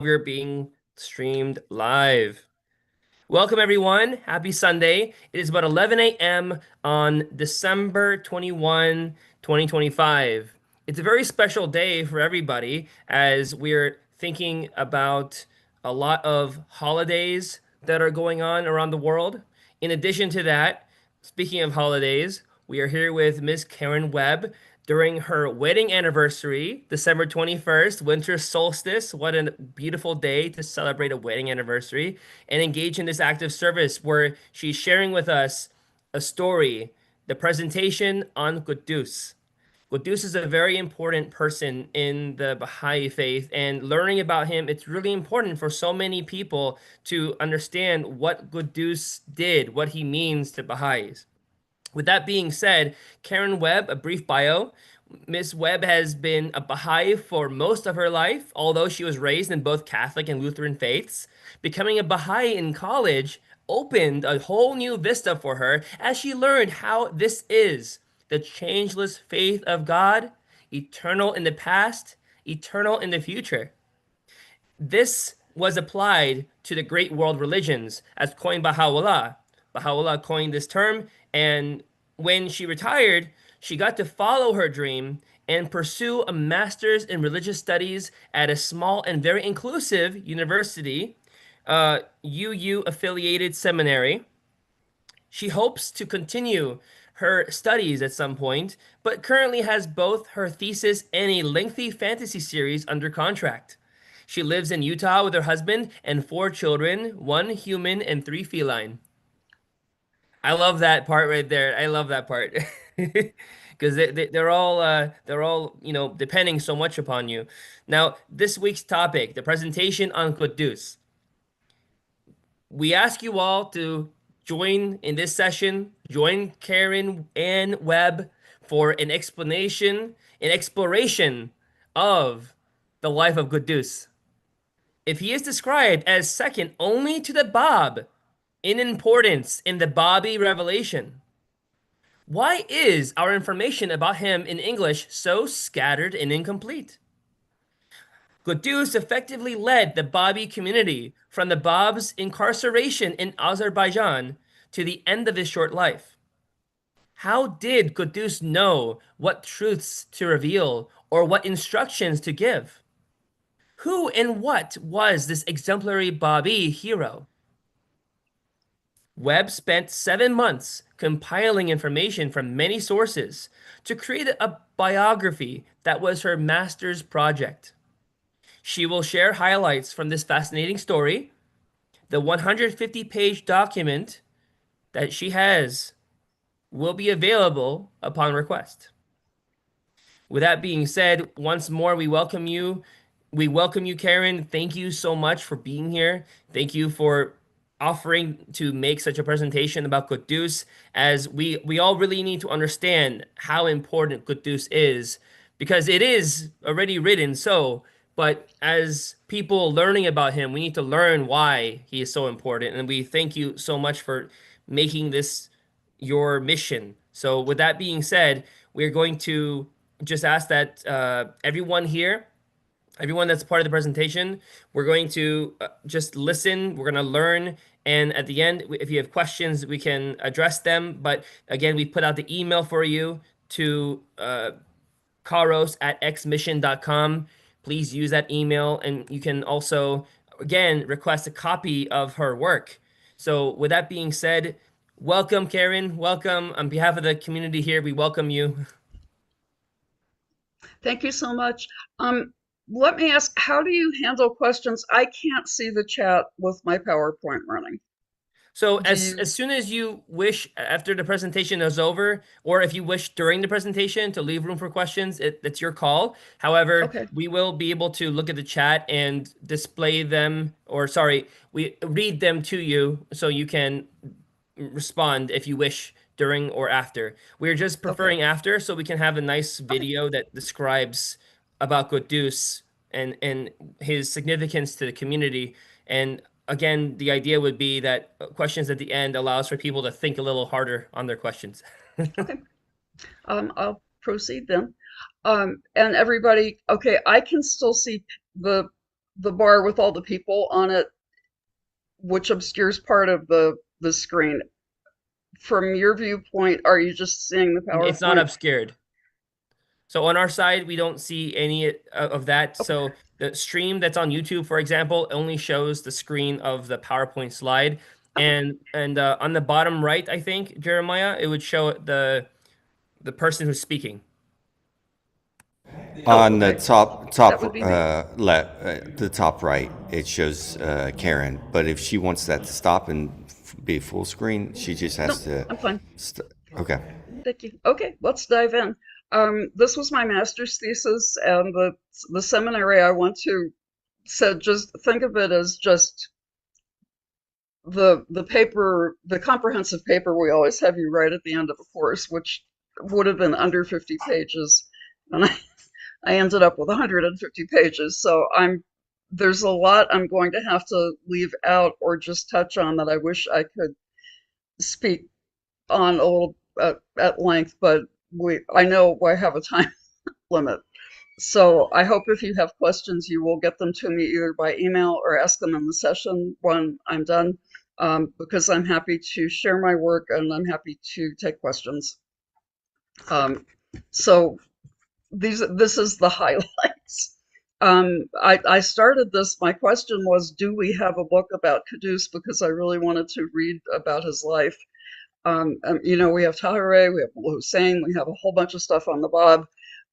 We're being streamed live. Welcome, everyone. Happy Sunday. It is about 11 a.m. on December 21, 2025. It's a very special day for everybody as we're thinking about a lot of holidays that are going on around the world. In addition to that, speaking of holidays, we are here with Miss Karen Webb during her wedding anniversary, December 21st, winter solstice. What a beautiful day to celebrate a wedding anniversary and engage in this active service where she's sharing with us a story, the presentation on Quddus. Quddus is a very important person in the Baha'i faith, and learning about him, it's really important for so many people to understand what Quddus did, what he means to Baha'is. With that being said, Karen Webb, a brief bio. Miss Webb has been a Baha'i for most of her life, although she was raised in both Catholic and Lutheran faiths. Becoming a Baha'i in college opened a whole new vista for her as she learned how this is the changeless faith of God, eternal in the past, eternal in the future. This was applied to the great world religions as coined by Baha'u'lláh. Baha'u'lláh coined this term, and when she retired, she got to follow her dream and pursue a master's in religious studies at a small and very inclusive university, UU affiliated seminary. She hopes to continue her studies at some point, but currently has both her thesis and a lengthy fantasy series under contract. She lives in Utah with her husband and four children, one human and three feline. I love that part right there. I love that part. Because they're all depending so much upon you. Now, this week's topic, the presentation on Quddus. We ask you all to join in this session, join Karen and Webb for an explanation, an exploration of the life of Quddus. If he is described as second only to the Bab in importance in the Babi revelation, why is our information about him in English so scattered and incomplete? Quddus effectively led the Babi community from the Bab's incarceration in Azerbaijan to the end of his short life. How did Quddus know what truths to reveal or what instructions to give? Who and what was this exemplary Babi hero? Webb spent 7 months compiling information from many sources to create a biography that was her master's project. She will share highlights from this fascinating story. The 150-page document that she has will be available upon request. With that being said, once more, we welcome you. We welcome you, Karen. Thank you so much for being here. Thank you for offering to make such a presentation about Quddus, as we all really need to understand how important Quddus is, because it is already written so, but as people learning about him, we need to learn why he is so important. And we thank you so much for making this your mission. So with that being said, we're going to just ask that everyone here, everyone that's part of the presentation, we're going to just listen. We're going to learn. And at the end, if you have questions, we can address them. But again, we put out the email for you to karos@xmission.com. Please use that email. And you can also, again, request a copy of her work. So with that being said, welcome, Karen. Welcome. On behalf of the community here, we welcome you. Thank you so much. Let me ask, how do you handle questions? I can't see the chat with my PowerPoint running. So Do as you? soon as you wish after the presentation is over, or if you wish during the presentation to leave room for questions, it's your call. However, Okay, we will be able to look at the chat and display them, or sorry, we read them to you so you can respond if you wish during or after. We're just okay, preferring after so we can have a nice okay, video that describes about Quddus and his significance to the community. And again, the idea would be that questions at the end allows for people to think a little harder on their questions. okay. I'll proceed then. And everybody, okay, I can still see the the bar with all the people on it, which obscures part of the screen. From your viewpoint, are you just seeing the It's not PowerPoint? obscured. So on our side, we don't see any of that. Okay. So the stream that's on YouTube, for example, only shows the screen of the PowerPoint slide. Okay. And on the bottom right, I think, Jeremiah, it would show the person who's speaking. Oh, On the okay. top That would be me. left, the top right, it shows Karen. But if she wants that to stop and be full screen, she just No, has to. I'm fine. Okay. Thank you. Okay, let's dive in. This was my master's thesis, and the seminary I went to said just think of it as just the paper, the comprehensive paper we always have you write at the end of a course, which would have been under 50 pages, and I ended up with 150 pages. So there's a lot I'm going to have to leave out or just touch on that I wish I could speak on a little at length, but I know I have a time limit. So I hope if you have questions, you will get them to me either by email or ask them in the session when I'm done, because I'm happy to share my work and I'm happy to take questions. Um, so this is the highlights. I started this, my question was, do we have a book about Quddus? Because I really wanted to read about his life. You know, we have Tahirih, we have Hussein, we have a whole bunch of stuff on the Bab,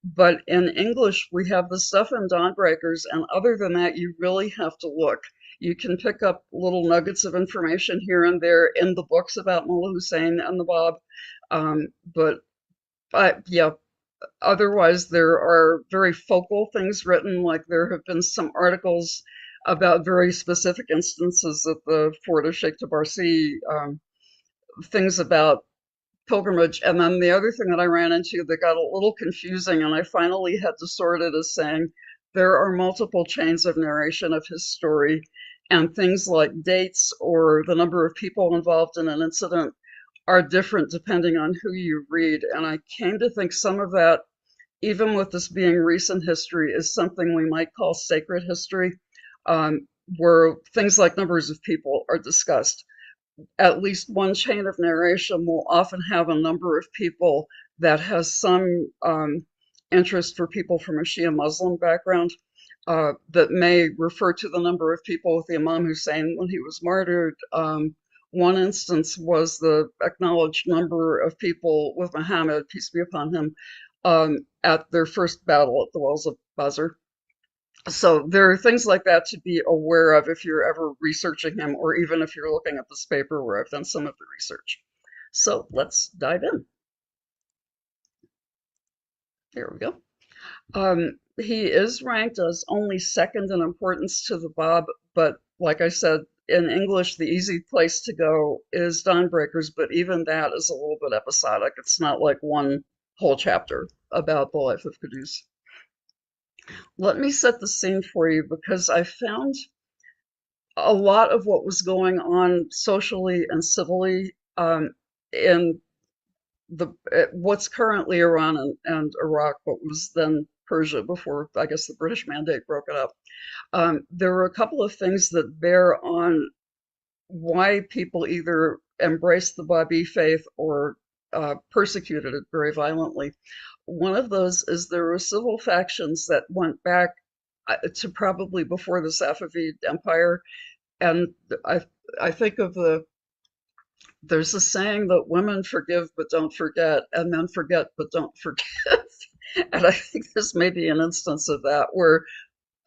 but in English we have the stuff in Dawnbreakers, and other than that, you really have to look. You can pick up little nuggets of information here and there in the books about Mullah Hussein and the Bab, but yeah, otherwise there are very focal things written, like there have been some articles about very specific instances at the fort of Sheikh Tabarsi, things about pilgrimage. And then the other thing that I ran into that got a little confusing, and I finally had to sort it, as saying there are multiple chains of narration of his story, and things like dates or the number of people involved in an incident are different depending on who you read. And I came to think some of that, even with this being recent history, is something we might call sacred history, where things like numbers of people are discussed. At least one chain of narration will often have a number of people that has some interest for people from a Shia Muslim background, that may refer to the number of people with the Imam Hussein when he was martyred. One instance was the acknowledged number of people with Muhammad, peace be upon him, at their first battle at the Wells of Badr. So there are things like that to be aware of if you're ever researching him, or even if you're looking at this paper where I've done some of the research. So let's dive in. Here we go. He is ranked as only second in importance to the Bab, but like I said, in English, the easy place to go is Dawnbreakers, but even that is a little bit episodic. It's not like one whole chapter about the life of Quddus. Let me set the scene for you, because I found a lot of what was going on socially and civilly, in what's currently Iran and Iraq, but was then Persia before, I guess, the British Mandate broke it up. There were a couple of things that bear on why people either embraced the Babi faith or persecuted it very violently. One of those is there were civil factions that went back to probably before the Safavid Empire, and I think of there's a saying that women forgive but don't forget, and men forget but don't forgive. And I think this may be an instance of that, where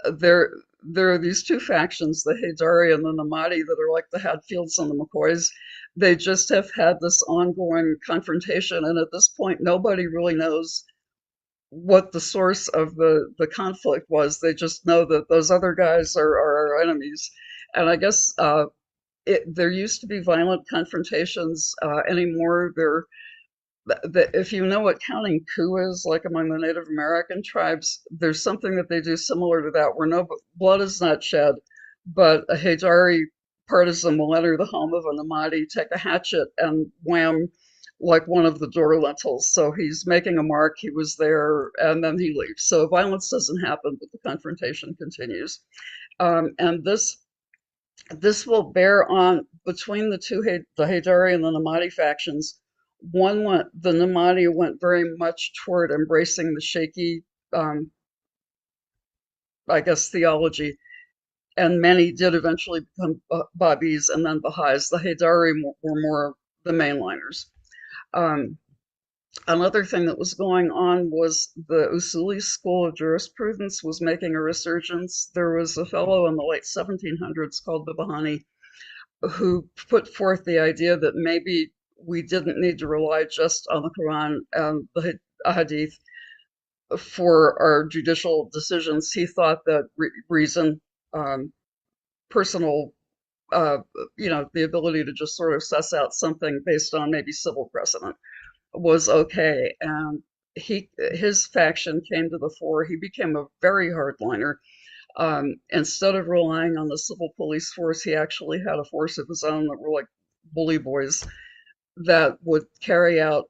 there there are these two factions, the Haydari and the Namadi, that are like the Hadfields and the McCoys. They just have had this ongoing confrontation, and at this point, nobody really knows what the source of the conflict was. They just know that those other guys are our enemies. And I guess there used to be violent confrontations. Anymore, if you know what counting coup is, like among the Native American tribes, there's something that they do similar to that, where no blood is not shed, but a Haydari partisan will enter the home of a Namadi, take a hatchet, and wham, like one of the door lintels. So he's making a mark, he was there, and then he leaves. So violence doesn't happen, but the confrontation continues. And this will bear on between the Haydari and the Nahmadi factions. The Nahmadi went very much toward embracing the Shaky, um, I guess, theology, and many did eventually become Babis and then Baha'is. The Haydari were more the mainliners. Um, Another thing that was going on was the Usuli school of jurisprudence was making a resurgence. There was a fellow in the late 1700s called Bibahani who put forth the idea that maybe we didn't need to rely just on the Quran and the Hadith for our judicial decisions. He thought that reason, um, personal, uh, the ability to just sort of suss out something based on maybe civil precedent was okay. And his faction came to the fore. He became a very hardliner. Instead of relying on the civil police force, he actually had a force of his own that were like bully boys that would carry out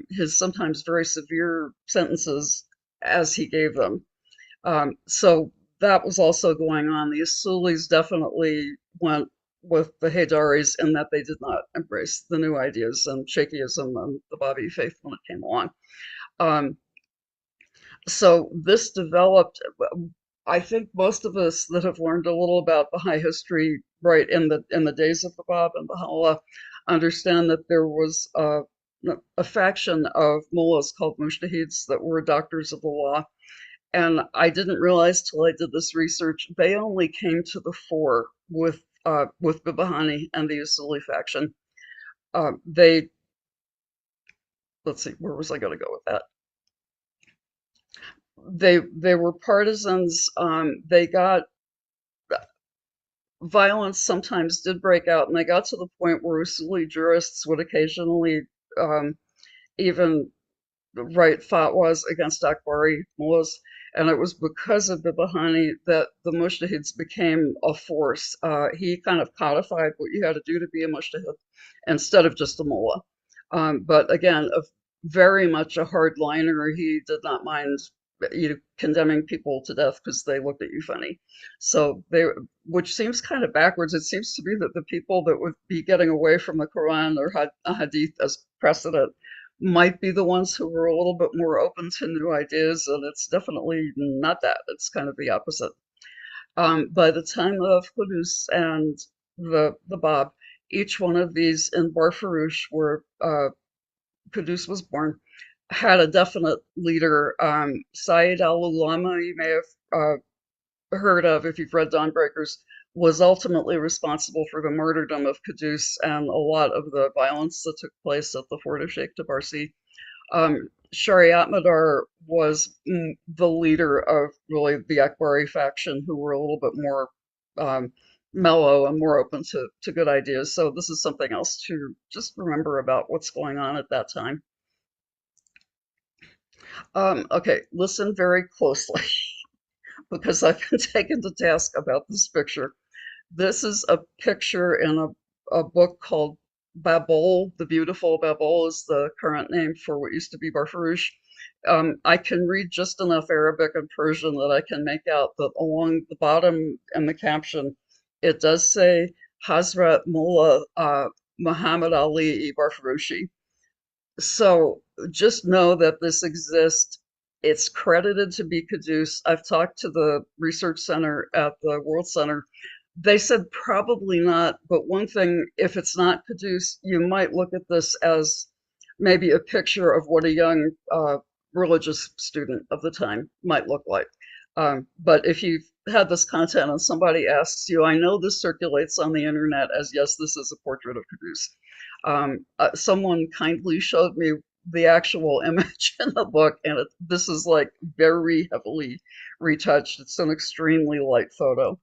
his sometimes very severe sentences as he gave them. So that was also going on. The Asulis definitely went with the Haydaris in that they did not embrace the new ideas and Shaikhism and the Babi faith when it came along. Um, so this developed. I think most of us that have learned a little about Baha'i history, right in the days of the Bab and Baha'u'lláh, understand that there was a faction of mullahs called mujtahids that were doctors of the law. And I didn't realize till I did this research, they only came to the fore with Bibahani and the Usuli faction. They Let's see, where was I going to go with that? They were partisans. They got Violence sometimes did break out, and they got to the point where Usuli jurists would occasionally even write fatwas against Akbari mullahs, and it was because of Bibahani that the mujtahids became a force. He kind of codified what you had to do to be a mujtahid instead of just a mullah. But again, very much a hardliner. He did not mind condemning people to death because they looked at you funny. So which seems kind of backwards. It seems to be that the people that would be getting away from the Quran or Hadith as precedent might be the ones who were a little bit more open to new ideas, and it's definitely not that. It's kind of the opposite. By the time of Quddus and the Bab, each one of these in Barfarouche, where Quddus was born, had a definite leader. Sayyid al-Ulama, you may have heard of if you've read Dawnbreakers, was ultimately responsible for the martyrdom of Quddus and a lot of the violence that took place at the fort of Sheikh Tabarsi. Shariat Madar was the leader of really the Akbari faction, who were a little bit more mellow and more open to good ideas. So this is something else to just remember about what's going on at that time. Okay, listen very closely because I've been taken to task about this picture. This is a picture in a book called Babol. The Beautiful Babol is the current name for what used to be Barfarouche. I can read just enough Arabic and Persian that I can make out that along the bottom in the caption, it does say Hazrat Mullah Muhammad Ali Barfaroushi. So just know that this exists. It's credited to be Quddus. I've talked to the research center at the World Center. They said probably not, but one thing, if it's not Quddus, you might look at this as maybe a picture of what a young religious student of the time might look like. But if you've had this content and somebody asks you, I know this circulates on the internet as, yes, this is a portrait of Quddus. Someone kindly showed me the actual image in the book, and this is like very heavily retouched. It's an extremely light photo.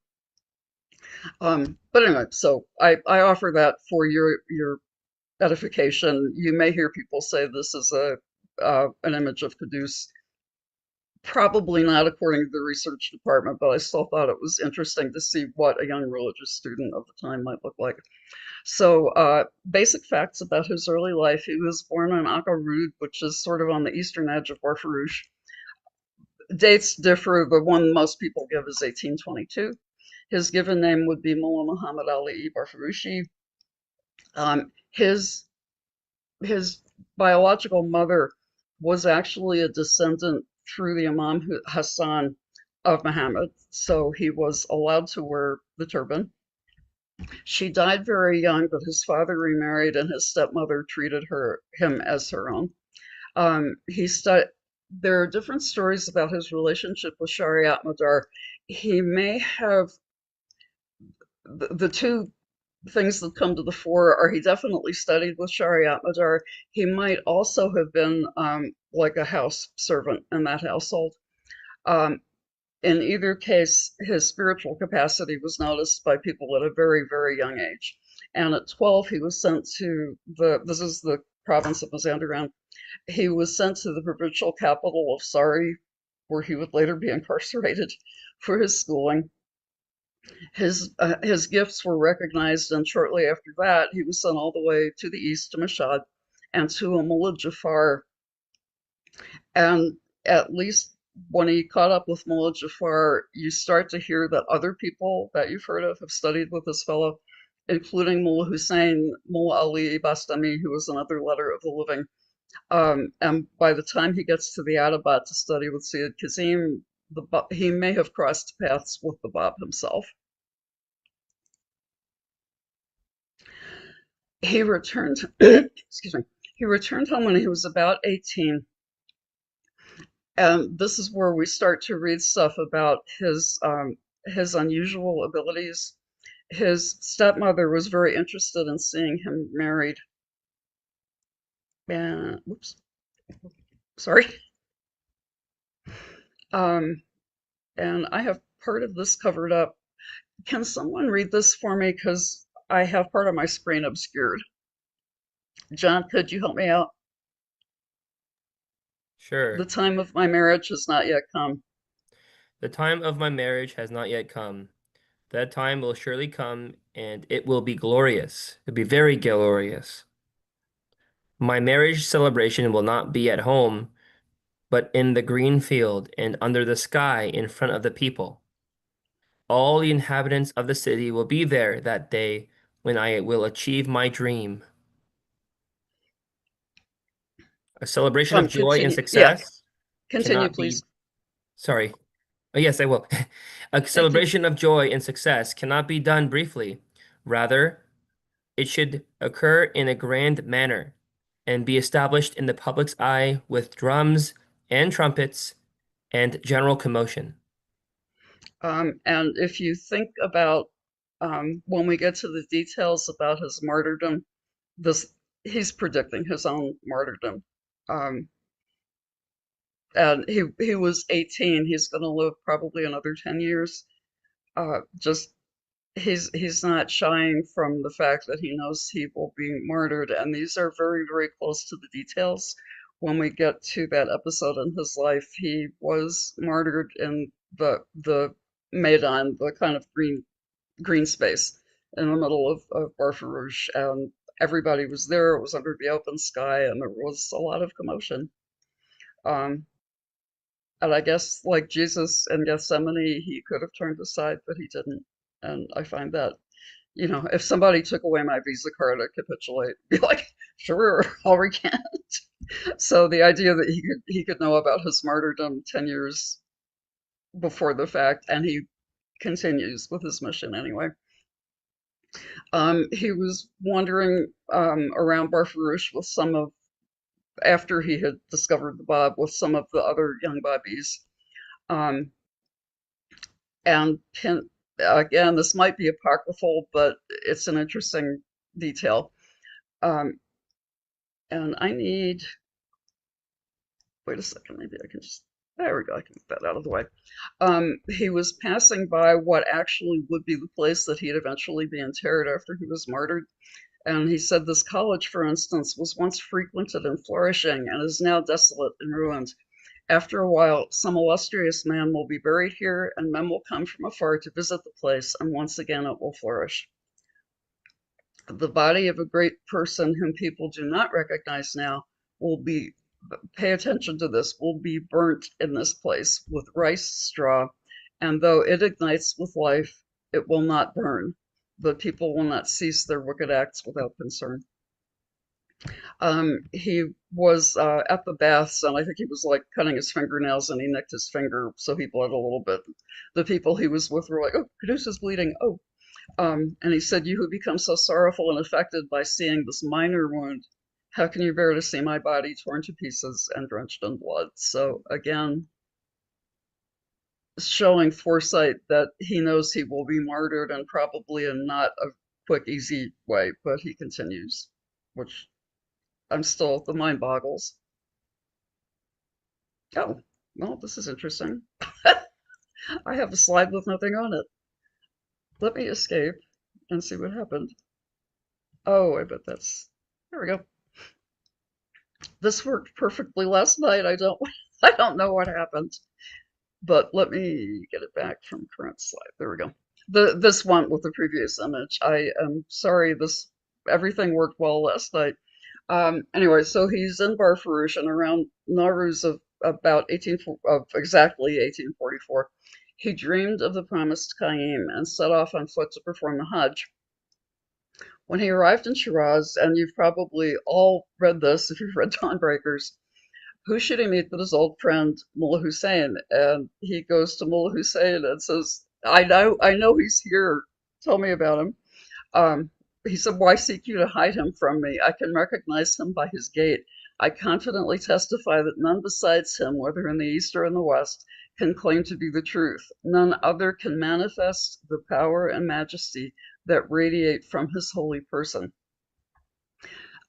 But anyway, so I offer that for your edification. You may hear people say this is an image of Quddus. Probably not according to the research department, but I still thought it was interesting to see what a young religious student of the time might look like. So, basic facts about his early life. He was born in Akarud, which is sort of on the eastern edge of Barfarouche. Dates differ. The one most people give is 1822. His given name would be Mullah Muhammad Ali Barfarushi. His biological mother was actually a descendant through the Imam Hassan of Muhammad, so he was allowed to wear the turban. She died very young, but his father remarried, and his stepmother treated him as her own. He stu There are different stories about his relationship with Shariat Madar. He may have the two things that come to the fore are he definitely studied with Shariat Madar. He might also have been like a house servant in that household. Um, in either case, his spiritual capacity was noticed by people at a very, very young age. And at 12, he was sent to this is the province of Mazandaran. He was sent to the provincial capital of Sari, where he would later be incarcerated for his schooling. His gifts were recognized, and shortly after that, he was sent all the way to the east to Mashhad and to a Mullah Jafar. And at least when he caught up with Mullah Jafar, you start to hear that other people that you've heard of have studied with this fellow, including Mullah Hussein, Mullah Ali Bastami, who was another letter of the living. And by the time he gets to the Atabad to study with Sayyid Kazim, he may have crossed paths with the Bab himself. He returned, excuse me, he returned home when he was about 18. And this is where we start to read stuff about his unusual abilities. His stepmother was very interested in seeing him married. And, whoops, sorry. And I have part of this covered up. Can someone read this for me? Because I have part of my screen obscured. John, could you help me out? The Sure. time of my marriage has not yet come. The time of my marriage has not yet come. That time will surely come, and it will be glorious. It'll be very glorious. My marriage celebration will not be at home, but in the green field and under the sky in front of the people. All the inhabitants of the city will be there that day when I will achieve my dream. A celebration of joy and Continue. Yeah, success continue, cannot be, please. sorry. Oh, yes, I will. A Thank you. celebration of joy and success cannot be done briefly. Rather, it should occur in a grand manner and be established in the public's eye with drums and trumpets and general commotion. And if you think about when we get to the details about his martyrdom, this he's predicting his own martyrdom. Um, and he was 18. He's going to live probably another 10 years. Just he's not shying from the fact that he knows he will be martyred, and these are very, very close to the details. When we get to that episode in his life, he was martyred in the Maidan, the kind of green space in the middle of Barfarouche, and everybody was there. It was under the open sky, and there was a lot of commotion. Um, and I guess, like Jesus in Gethsemane, he could have turned aside, but he didn't. And I find that, if somebody took away my Visa card, I'd capitulate. Be like, sure, I'll recant. So the idea that he could know about his martyrdom 10 years before the fact, and he continues with his mission anyway. He was wandering around Barfarouche with after he had discovered the Bab, with some of the other young Babis. Um, and again, this might be apocryphal, but it's an interesting detail. Um, and wait a second, maybe I can there we go, I can get that out of the way. He was passing by what actually would be the place that he'd eventually be interred after he was martyred. And he said this college, for instance, was once frequented and flourishing and is now desolate and ruined. After a while, some illustrious man will be buried here, and men will come from afar to visit the place, and once again it will flourish. The body of a great person whom people do not recognize now pay attention to this, will be burnt in this place with rice straw, and though it ignites with life, it will not burn. The people will not cease their wicked acts without concern. He was at the baths, and I think he was like cutting his fingernails, and he nicked his finger, so he bled a little bit. The people he was with were like, "Oh, Quddus is bleeding. Oh." And he said, "You who become so sorrowful and affected by seeing this minor wound, how can you bear to see my body torn to pieces and drenched in blood?" So again, showing foresight that he knows he will be martyred, and probably in not a quick, easy way, but he continues, which the mind boggles. Oh, well, this is interesting. I have a slide with nothing on it. Let me escape and see what happened. Oh, I bet there we go. This worked perfectly last night. I don't know what happened, but let me get it back from current slide. There we go. This one with the previous image. I am sorry, everything worked well last night. Anyway, so he's in Barfarouche, and around Nowruz of exactly 1844, he dreamed of the promised Qaim and set off on foot to perform the Hajj. When he arrived in Shiraz, and you've probably all read this if you've read Dawnbreakers, who should he meet but his old friend Mullah Hussein? And he goes to Mullah Hussein and says, I know he's here. Tell me about him." Um, he said, "Why seek you to hide him from me? I can recognize him by his gait. I confidently testify that none besides him, whether in the East or in the West, can claim to be the truth. None other can manifest the power and majesty that radiate from his holy person."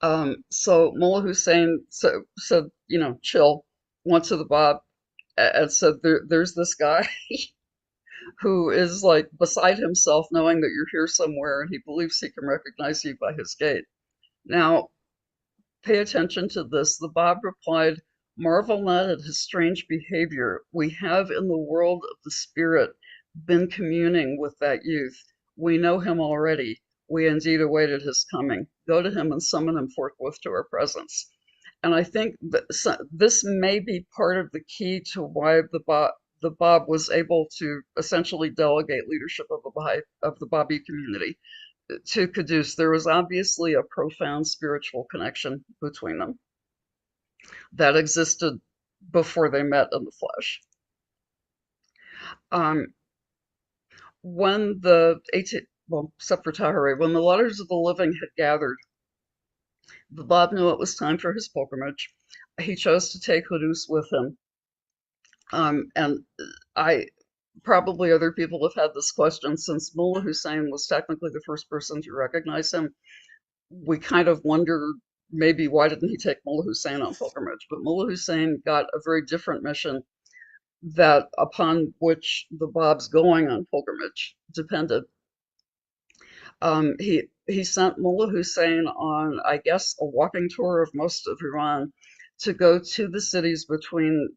So Mullah Hussein said, chill, went to the Bab and said, there's this guy who is like beside himself knowing that you're here somewhere, and he believes he can recognize you by his gait. Now, pay attention to this. The Bab replied, "Marvel not at his strange behavior. We have in the world of the spirit been communing with that youth. We know him already. We indeed awaited his coming. Go to him and summon him forthwith to our presence." And I think that this may be part of the key to why the Bab was able to essentially delegate leadership of the Babi community to Quddus. There was obviously a profound spiritual connection between them that existed before they met in the flesh. Um, when the 18, well, except for Tahiri, when the letters of the living had gathered, the Bab knew it was time for his pilgrimage. He chose to take Quddus with him. And I probably other people have had this question since Mullah Hussein was technically the first person to recognize him. We kind of wonder maybe why didn't he take Mullah Hussein on pilgrimage? But Mullah Hussein got a very different mission that upon which the Bab's going on pilgrimage depended. He sent Mullah Hussein on, I guess, a walking tour of most of Iran to go to the cities between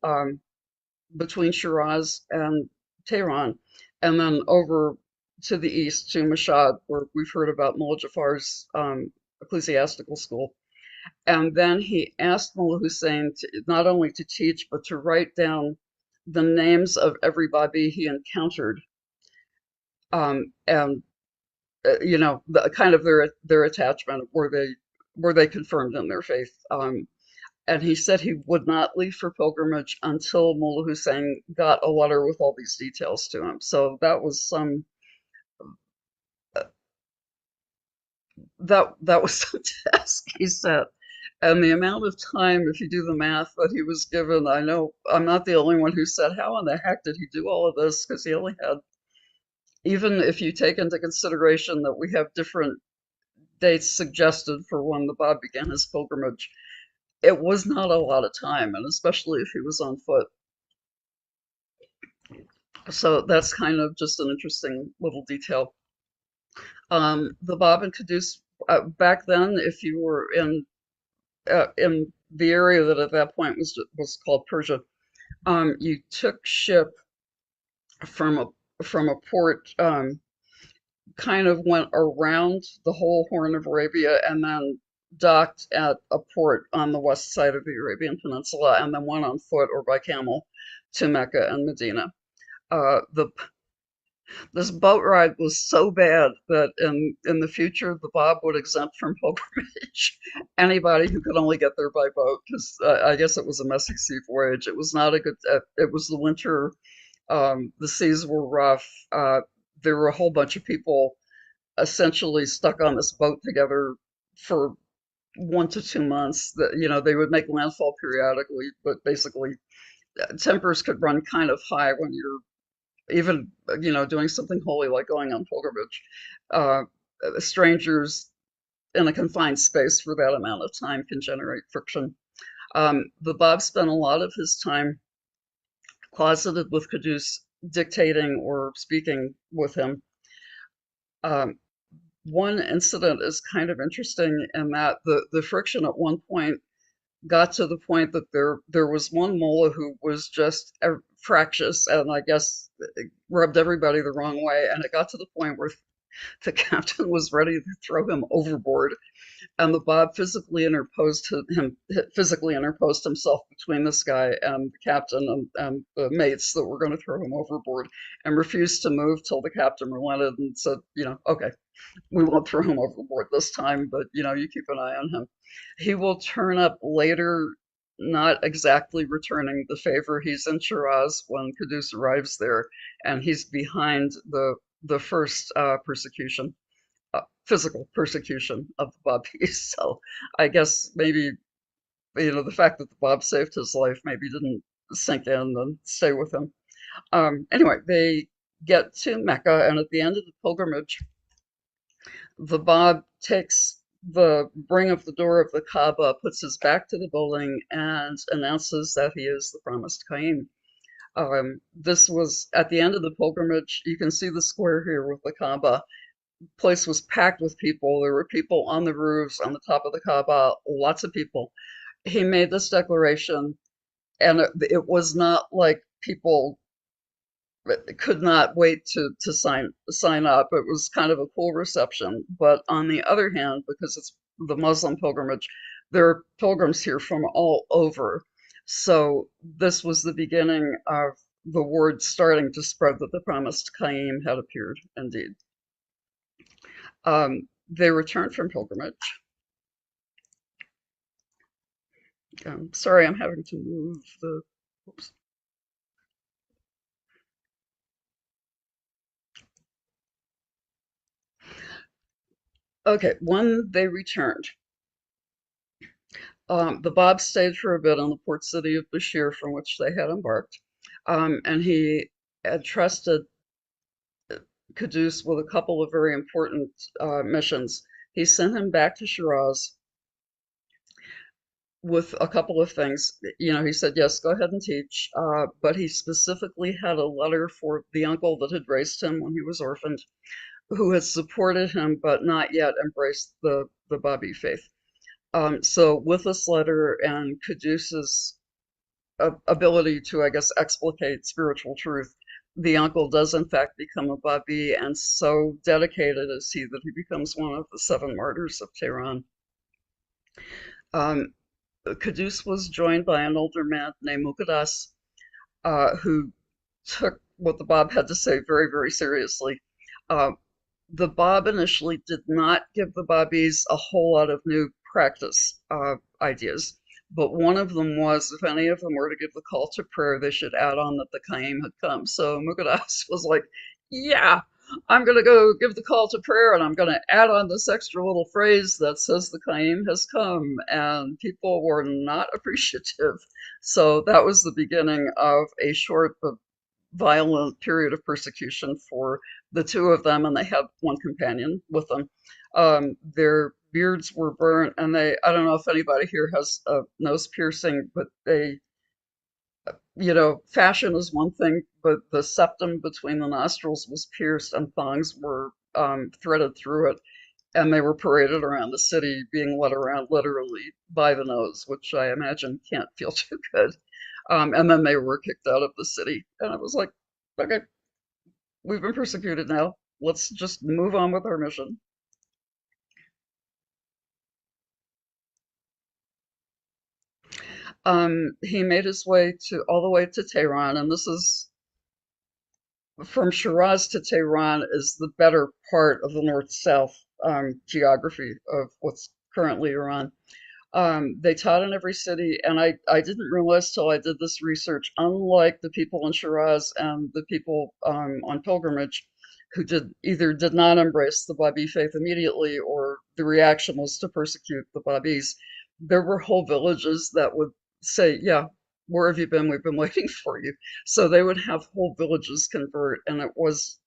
Shiraz and Tehran, and then over to the east to Mashhad, where we've heard about Mullah Jafar's ecclesiastical school. And then he asked Mullah Hussein not only to teach, but to write down the names of every Babi he encountered, and the kind of their attachment, were they confirmed in their faith. And he said he would not leave for pilgrimage until Mullah Hussein got a letter with all these details to him. So that was some task he set. And the amount of time, if you do the math that he was given, I know I'm not the only one who said, how in the heck did he do all of this? Because he only had, even if you take into consideration that we have different dates suggested for when the Bab began his pilgrimage, it was not a lot of time, and especially if he was on foot. So that's kind of just an interesting little detail. The Bab and Quddus, back then, if you were in the area that at that point was called Persia, you took ship from a port, kind of went around the whole Horn of Arabia, and then docked at a port on the west side of the Arabian Peninsula, and then went on foot or by camel to Mecca and Medina. The This boat ride was so bad that in the future the Bob would exempt from pilgrimage anybody who could only get there by boat because I guess it was a messy sea voyage. It was not a good. It was the winter. The seas were rough. There were a whole bunch of people essentially stuck on this boat together for 1 to 2 months. That they would make landfall periodically, but basically tempers could run kind of high when you're even doing something holy like going on pilgrimage. Uh, Strangers in a confined space for that amount of time can generate friction. The Bob spent a lot of his time closeted with Quddus, dictating or speaking with him. Um, One incident is kind of interesting in that the friction at one point got to the point that there was one mullah who was just fractious and I guess rubbed everybody the wrong way, and it got to the point where the captain was ready to throw him overboard, and the Bob physically interposed himself between this guy and the captain and the mates that were going to throw him overboard, and refused to move till the captain relented and said, okay, we won't throw him overboard this time, but you keep an eye on him. He will turn up later, not exactly returning the favor. He's in Shiraz when Quddus arrives there, and he's behind the first persecution, physical persecution of the Babis. So I guess maybe the fact that the Bab saved his life maybe didn't sink in and stay with him. Anyway, they get to Mecca, and at the end of the pilgrimage, the Bab takes the ring of the door of the Kaaba, puts his back to the building, and announces that he is the promised Qaim. This was at the end of the pilgrimage. You can see the square here with the Kaaba. Place was packed with people. There were people on the roofs, on the top of the Kaaba, lots of people. He made this declaration, and it was not like people could not wait to sign up. It was kind of a cool reception. But on the other hand, because it's the Muslim pilgrimage, there are pilgrims here from all over. So this was the beginning of the word starting to spread that the promised Qaim had appeared indeed. They returned from pilgrimage. Sorry, I'm having to move the. Oops. Okay, when they returned, the Bob stayed for a bit in the port city of Bashir from which they had embarked, and he had trusted Quddus with a couple of very important missions. He sent him back to Shiraz with a couple of things. He said, yes, go ahead and teach, but he specifically had a letter for the uncle that had raised him when he was orphaned, who had supported him but not yet embraced the Babi faith. So with this letter and Quddus's ability to, I guess, explicate spiritual truth, the uncle does in fact become a Babi, and so dedicated is he that he becomes one of the 7 martyrs of Tehran. Quddus was joined by an older man named Quddus, who took what the Bab had to say very, very seriously. Uh, the Bab initially did not give the Babis a whole lot of new practice ideas, but one of them was if any of them were to give the call to prayer, they should add on that the Qaim had come. So Muqaddas was like, yeah, I'm going to go give the call to prayer and I'm going to add on this extra little phrase that says the Qaim has come. And people were not appreciative. So that was the beginning of a short but violent period of persecution for the two of them, and they had one companion with them. Their beards were burnt, and I don't know if anybody here has a nose piercing, but fashion is one thing, but the septum between the nostrils was pierced and thongs were threaded through it, and they were paraded around the city, being led around literally by the nose, which I imagine can't feel too good. And then they were kicked out of the city. And I was like, okay, we've been persecuted now. Let's just move on with our mission. He made his way all the way to Tehran, and this is from Shiraz to Tehran is the better part of the north-south geography of what's currently Iran. They taught in every city, and I didn't realize till I did this research, unlike the people in Shiraz and the people on pilgrimage who did not embrace the Babi faith immediately, or the reaction was to persecute the Babis, there were whole villages that would say, yeah, where have you been? We've been waiting for you. So they would have whole villages convert, and it was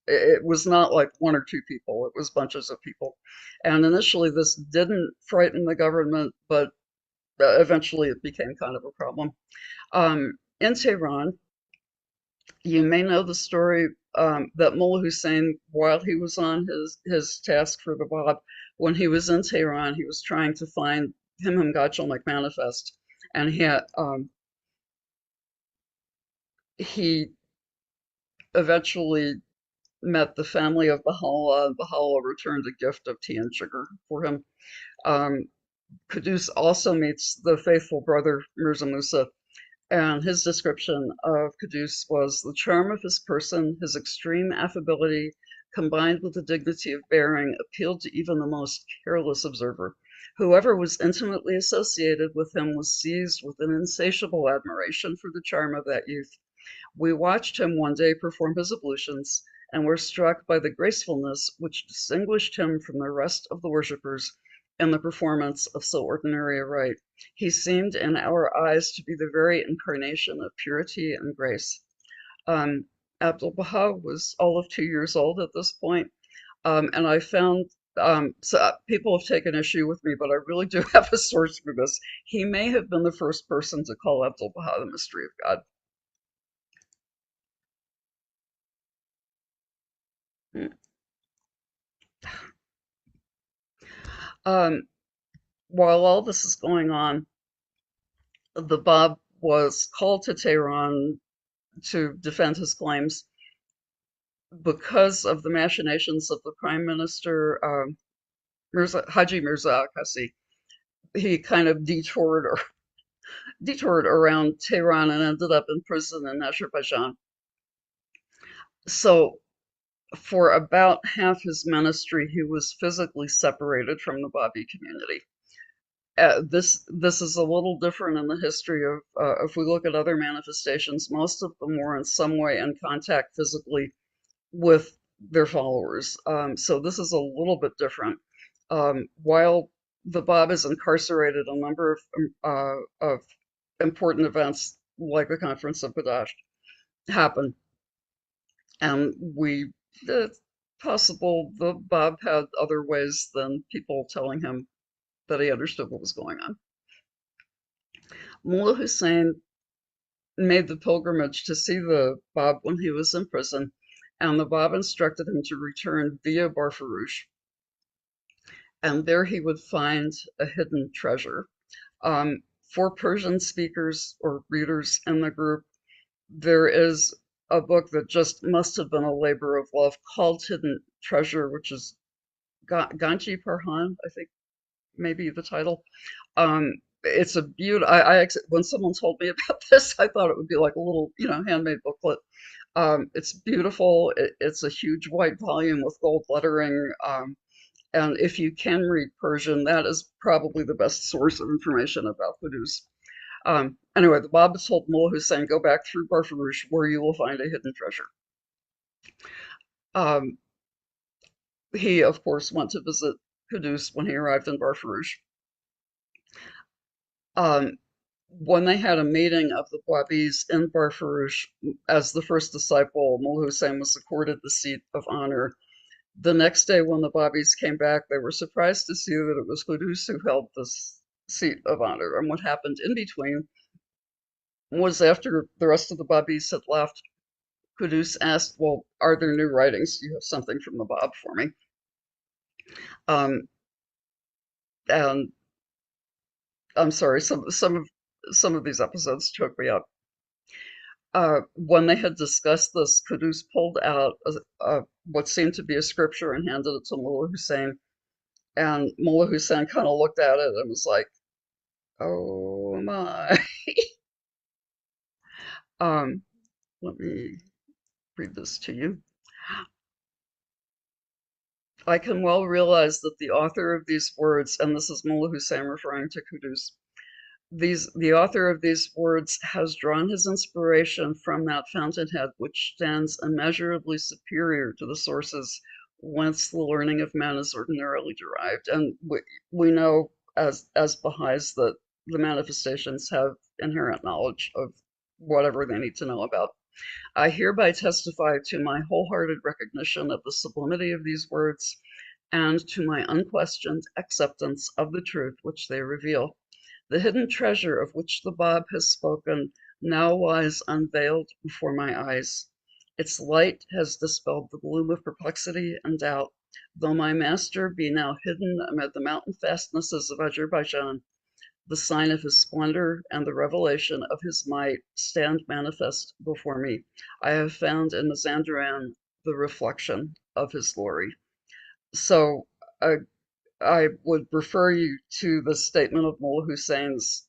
not like one or two people, it was bunches of people. And initially, this didn't frighten the government, but eventually it became kind of a problem. In Tehran, you may know the story that Mullah Hussein, while he was on his task for the Bab, when he was in Tehran, he was trying to find Himam Gachelnik manifest, and he eventually met the family of Baha'u'lláh, and Baha'u'lláh returned a gift of tea and sugar for him. Um, Quddus also meets the faithful brother Mirza Musa, and his description of Quddus was the charm of his person, his extreme affability, combined with the dignity of bearing, appealed to even the most careless observer. Whoever was intimately associated with him was seized with an insatiable admiration for the charm of that youth. We watched him one day perform his ablutions, and were struck by the gracefulness which distinguished him from the rest of the worshippers in the performance of so ordinary a rite. He seemed in our eyes to be the very incarnation of purity and grace. Abdul Baha was all of 2 years old at this point, and I found people have taken issue with me, but I really do have a source for this. He may have been the first person to call Abdul Baha the mystery of God. Um, while all this is going on, the Bab was called to Tehran to defend his claims because of the machinations of the prime minister, Haji Mirza Akasi. He kind of detoured around Tehran and ended up in prison in Azerbaijan. So for about half his ministry, he was physically separated from the Babi community. This is a little different in the history of if we look at other manifestations, most of them were in some way in contact physically with their followers. So this is a little bit different. While the Bab is incarcerated, a number of important events like the Conference of Quddus happen, and it's possible the Bab had other ways than people telling him that he understood what was going on. Mullah Hussein made the pilgrimage to see the Bab when he was in prison, and the Bab instructed him to return via Barfarouche, and there he would find a hidden treasure. For Persian speakers or readers in the group, there is a book that just must have been a labor of love called Hidden Treasure, which is Ganji Parhan, I think, maybe the title. It's a beautiful. When someone told me about this, I thought it would be like a little, handmade booklet. It's beautiful. It's a huge white volume with gold lettering. And if you can read Persian, that is probably the best source of information about Quddus. Anyway, the Bab told Mullah Hussein, go back through Barfarouche where you will find a hidden treasure. Um, he, of course, went to visit Quddus when he arrived in Barfarouche. Um, when they had a meeting of the Babis in Barfarouche, as the first disciple, Mullah Hussein was accorded the seat of honor. The next day, when the Babis came back, they were surprised to see that it was Quddus who held this seat of honor. And what happened in between was after the rest of the Babis had left, Quddus asked, well, are there new writings? Do you have something from the Bab for me? Um, and I'm sorry, some of these episodes choke me up. When they had discussed this, Quddus pulled out what seemed to be a scripture and handed it to Mullah Hussein. And Mullah Hussein kind of looked at it and was like, oh my. um, let me read this to you. I can well realize that the author of these words, and this is Mullah Hussein referring to Quddus, the author of these words has drawn his inspiration from that fountainhead which stands immeasurably superior to the sources whence the learning of man is ordinarily derived. And we know as Baha'is that the manifestations have inherent knowledge of whatever they need to know about. I hereby testify to my wholehearted recognition of the sublimity of these words and to my unquestioned acceptance of the truth which they reveal. The hidden treasure of which the Bab has spoken now lies unveiled before my eyes. Its light has dispelled the gloom of perplexity and doubt. Though my master be now hidden amid the mountain fastnesses of Azerbaijan, the sign of his splendor and the revelation of his might stand manifest before me. I have found in Mazandaran the reflection of his glory. So I would refer you to the statement of Mullah Hussein's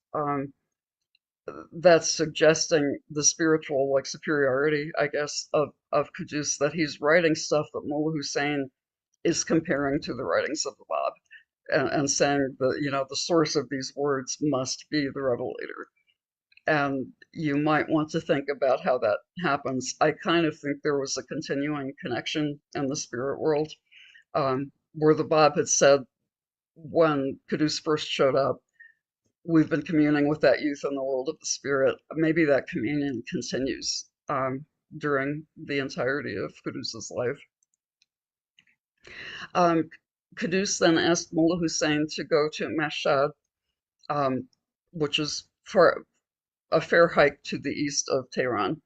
that's suggesting the spiritual like superiority, I guess, of Quddus, that he's writing stuff that Mullah Hussein is comparing to the writings of the Bab and saying that, you know, the source of these words must be the revelator. And you might want to think about how that happens. I kind of think there was a continuing connection in the spirit world, where the Bab had said when Quddus first showed up, we've been communing with that youth in the world of the spirit. Maybe that communion continues during the entirety of Quddus's life. Quddus then asked Mullah Hussein to go to Mashhad, which is a fair hike to the east of Tehran,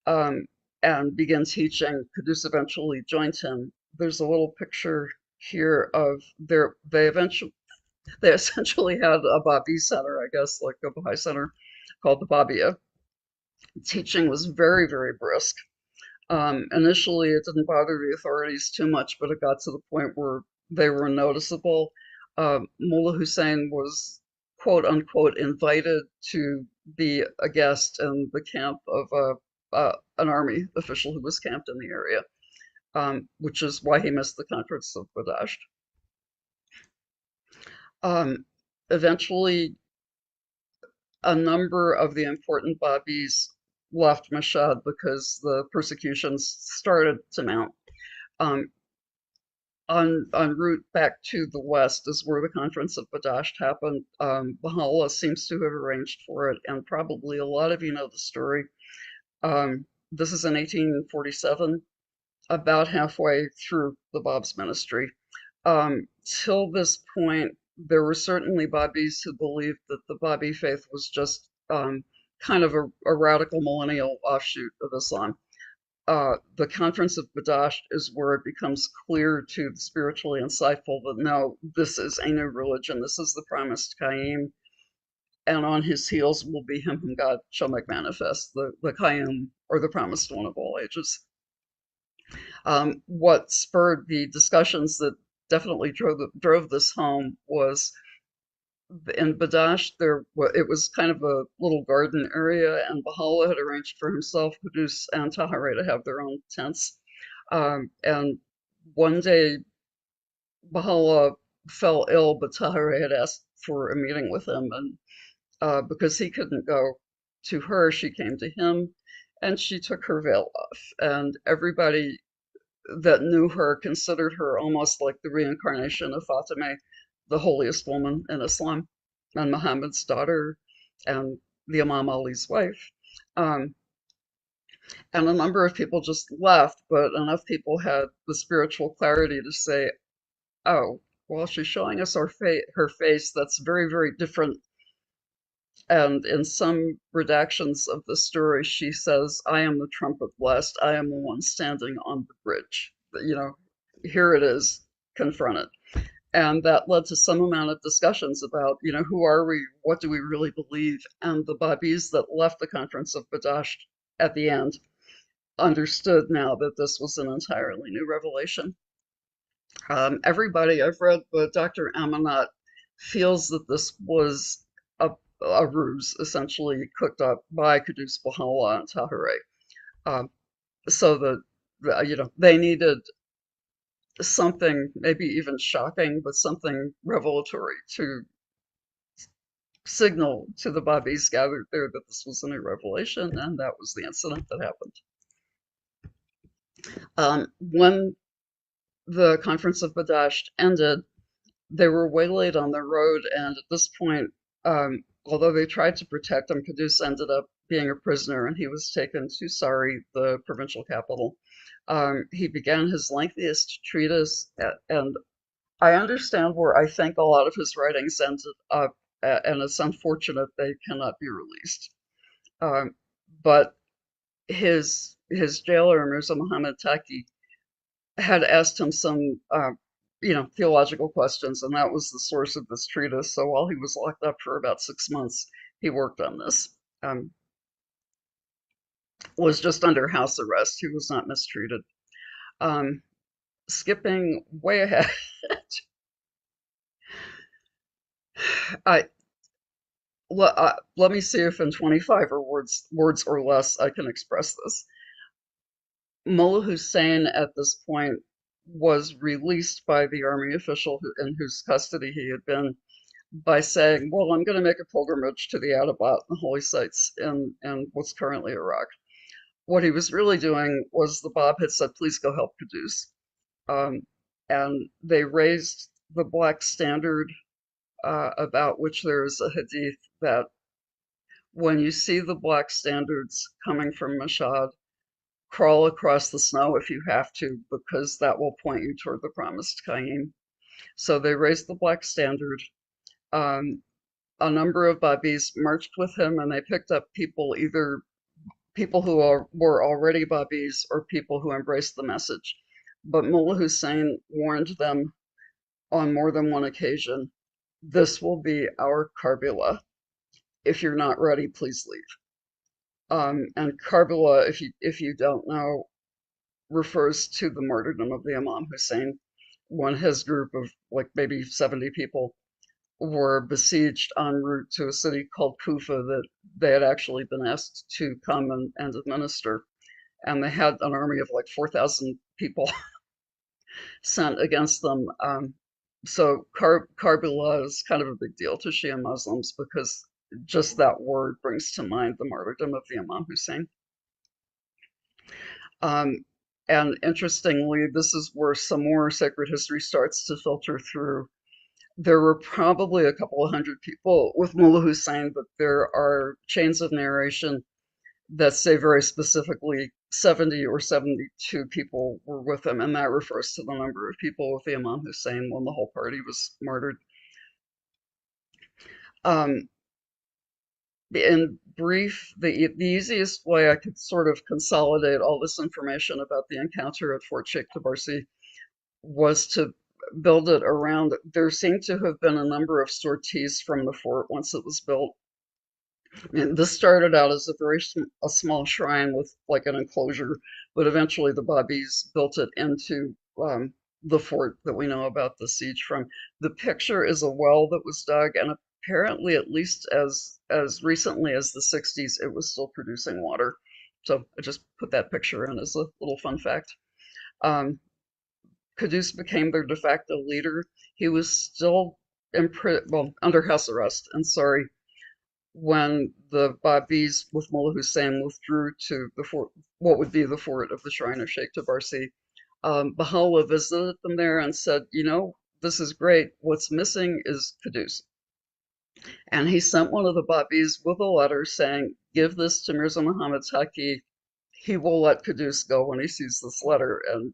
and begin teaching. Quddus eventually joined him. There's a little picture here of they essentially had a Babi center, I guess, like a Baha'i center called the Babia. Teaching was very, very brisk. Initially, it didn't bother the authorities too much, but it got to the point where they were noticeable. Mullah Hussein was, quote unquote, invited to be a guest in the camp of an army official who was camped in the area, which is why he missed the conference of Badasht. Eventually, a number of the important Babis left Mashhad because the persecutions started to mount. En route back to the west is where the conference of Badasht happened. Baha'u'lláh seems to have arranged for it, and probably a lot of you know the story. This is in 1847, about halfway through the Bab's ministry. Till this point, there were certainly Babis who believed that the Babi faith was just kind of a radical millennial offshoot of Islam. The Conference of Badasht is where it becomes clear to the spiritually insightful that no, this is a new religion. This is the promised Qayyim, and on his heels will be him whom God shall make manifest, the Qayyum, or the promised one of all ages. What spurred the discussions that definitely drove this home was in Badasht, it was kind of a little garden area, and Baha'u'lláh had arranged for himself, Quddus, and Tahareh to have their own tents. And one day, Baha'u'lláh fell ill, but Tahareh had asked for a meeting with him, and because he couldn't go to her, she came to him, and she took her veil off, and everybody that knew her considered her almost like the reincarnation of Fatimeh, the holiest woman in Islam, and Muhammad's daughter, and the Imam Ali's wife. And a number of people just left, but enough people had the spiritual clarity to say, oh, well, she's showing us her face that's very, very different. And in some redactions of the story, she says, I am the trumpet blessed. I am the one standing on the bridge. You know, here it is, confront it. And that led to some amount of discussions about, you know, who are we? What do we really believe? And the Babis that left the conference of Badasht at the end understood now that this was an entirely new revelation. Everybody I've read, but Dr. Amanat feels that this was a ruse, essentially cooked up by Quddus, Baha'u'lláh, and Tahareh. so they needed something maybe even shocking, but something revelatory to signal to the Babis gathered there that this was a new revelation, and that was the incident that happened. When the Conference of Badasht ended, they were waylaid on the road, and at this point, although they tried to protect him, Quddus ended up being a prisoner, and he was taken to Sari, the provincial capital. He began his lengthiest treatise, and I understand where I think a lot of his writings ended up, and it's unfortunate they cannot be released. Um, but his jailer, Mirza Muhammad Taqi, had asked him some, theological questions, and that was the source of this treatise. So while he was locked up for about 6 months, he worked on this. Was just under house arrest. He was not mistreated. Um, Skipping way ahead, I let me see if in 25 or words or less I can express this. Mullah Hussein at this point was released by the army official in whose custody he had been by saying, well, I'm going to make a pilgrimage to the Atabat, the holy sites in what's currently Iraq. What he was really doing was the Bab had said, please go help Quddus. And they raised the black standard, about which there is a hadith that when you see the black standards coming from Mashhad, crawl across the snow if you have to, because that will point you toward the promised Qaim. So they raised the black standard. Um, a number of Babis marched with him, and they picked up people, either people who were already Babis or people who embraced the message. But Mullah Hussein warned them on more than one occasion, this will be our Karbala. If you're not ready, please leave. And Karbala, if you don't know, refers to the martyrdom of the Imam Hussein, when his group of like maybe 70 people were besieged en route to a city called Kufa that they had actually been asked to come and administer. And they had an army of like 4,000 people sent against them. So Karbala is kind of a big deal to Shia Muslims because just that word brings to mind the martyrdom of the Imam Hussein. Um, and interestingly, this is where some more sacred history starts to filter through. There were probably a couple of hundred people with Mullah Hussein, but there are chains of narration that say very specifically 70 or 72 people were with him, and that refers to the number of people with the Imam Hussein when the whole party was martyred. Um, in brief, the easiest way I could sort of consolidate all this information about the encounter at Fort Sheikh Tabarsi was to build it around. There seemed to have been a number of sorties from the fort once it was built. And this started out as a small shrine with like an enclosure, but eventually the Babis built it into the fort that we know about the siege from. The picture is a well that was dug, and apparently, at least as recently as the 60s, it was still producing water. So I just put that picture in as a little fun fact. Um, Quddus became their de facto leader. He was still under house arrest, and sorry, when the Babis with Mullah Hussein withdrew to the fort, what would be the fort of the Shrine of Sheikh Tabarsi. Bahá'u'lláh visited them there and said, this is great. What's missing is Quddus. And he sent one of the Babis with a letter saying, give this to Mirza Muhammad Taqi. He will let Quddus go when he sees this letter. And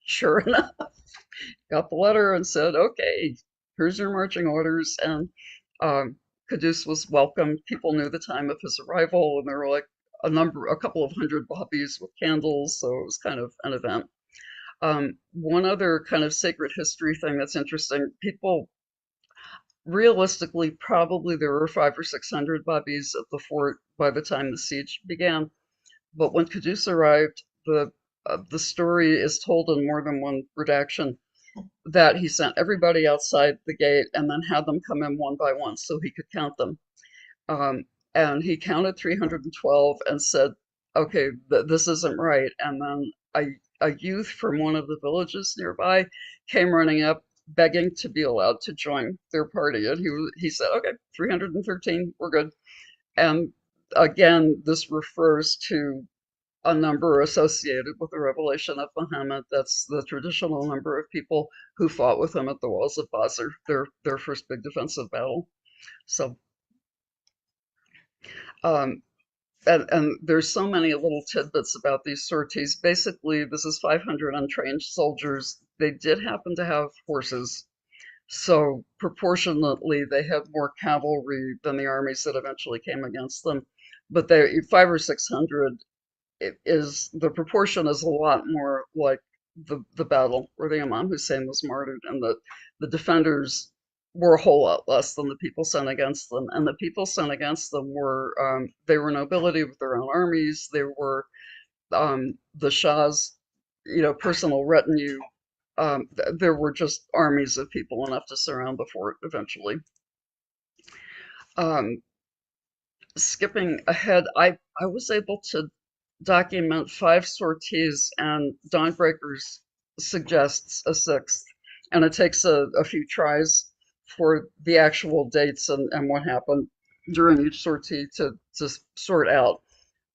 sure enough, got the letter and said, okay, here's your marching orders. And Quddus was welcomed. People knew the time of his arrival, and there were like a couple of hundred Babis with candles, so it was kind of an event. One other kind of sacred history thing that's interesting, people realistically, probably there were 500 or 600 Babis at the fort by the time the siege began. But when Quddus arrived, the story is told in more than one redaction that he sent everybody outside the gate and then had them come in one by one so he could count them. And he counted 312 and said, okay, this isn't right. And then a youth from one of the villages nearby came running up, begging to be allowed to join their party. And he said, okay, 313, we're good. And again, this refers to a number associated with the revelation of Muhammad. That's the traditional number of people who fought with him at the walls of Badr, their first big defensive battle. So, um, and there's so many little tidbits about these sorties. Basically, this is 500 untrained soldiers. They did happen to have horses, so proportionately, they had more cavalry than the armies that eventually came against them. But they 5 or 600 is the proportion is a lot more like the battle where the Imam Hussein was martyred, and the defenders were a whole lot less than the people sent against them. And the people sent against them were they were nobility with their own armies. They were the Shah's, personal retinue. There were just armies of people enough to surround the fort eventually. Um, Skipping ahead, I was able to document 5 sorties, and Dawnbreakers suggests a sixth. And it takes a few tries for the actual dates and what happened during each sortie to sort out.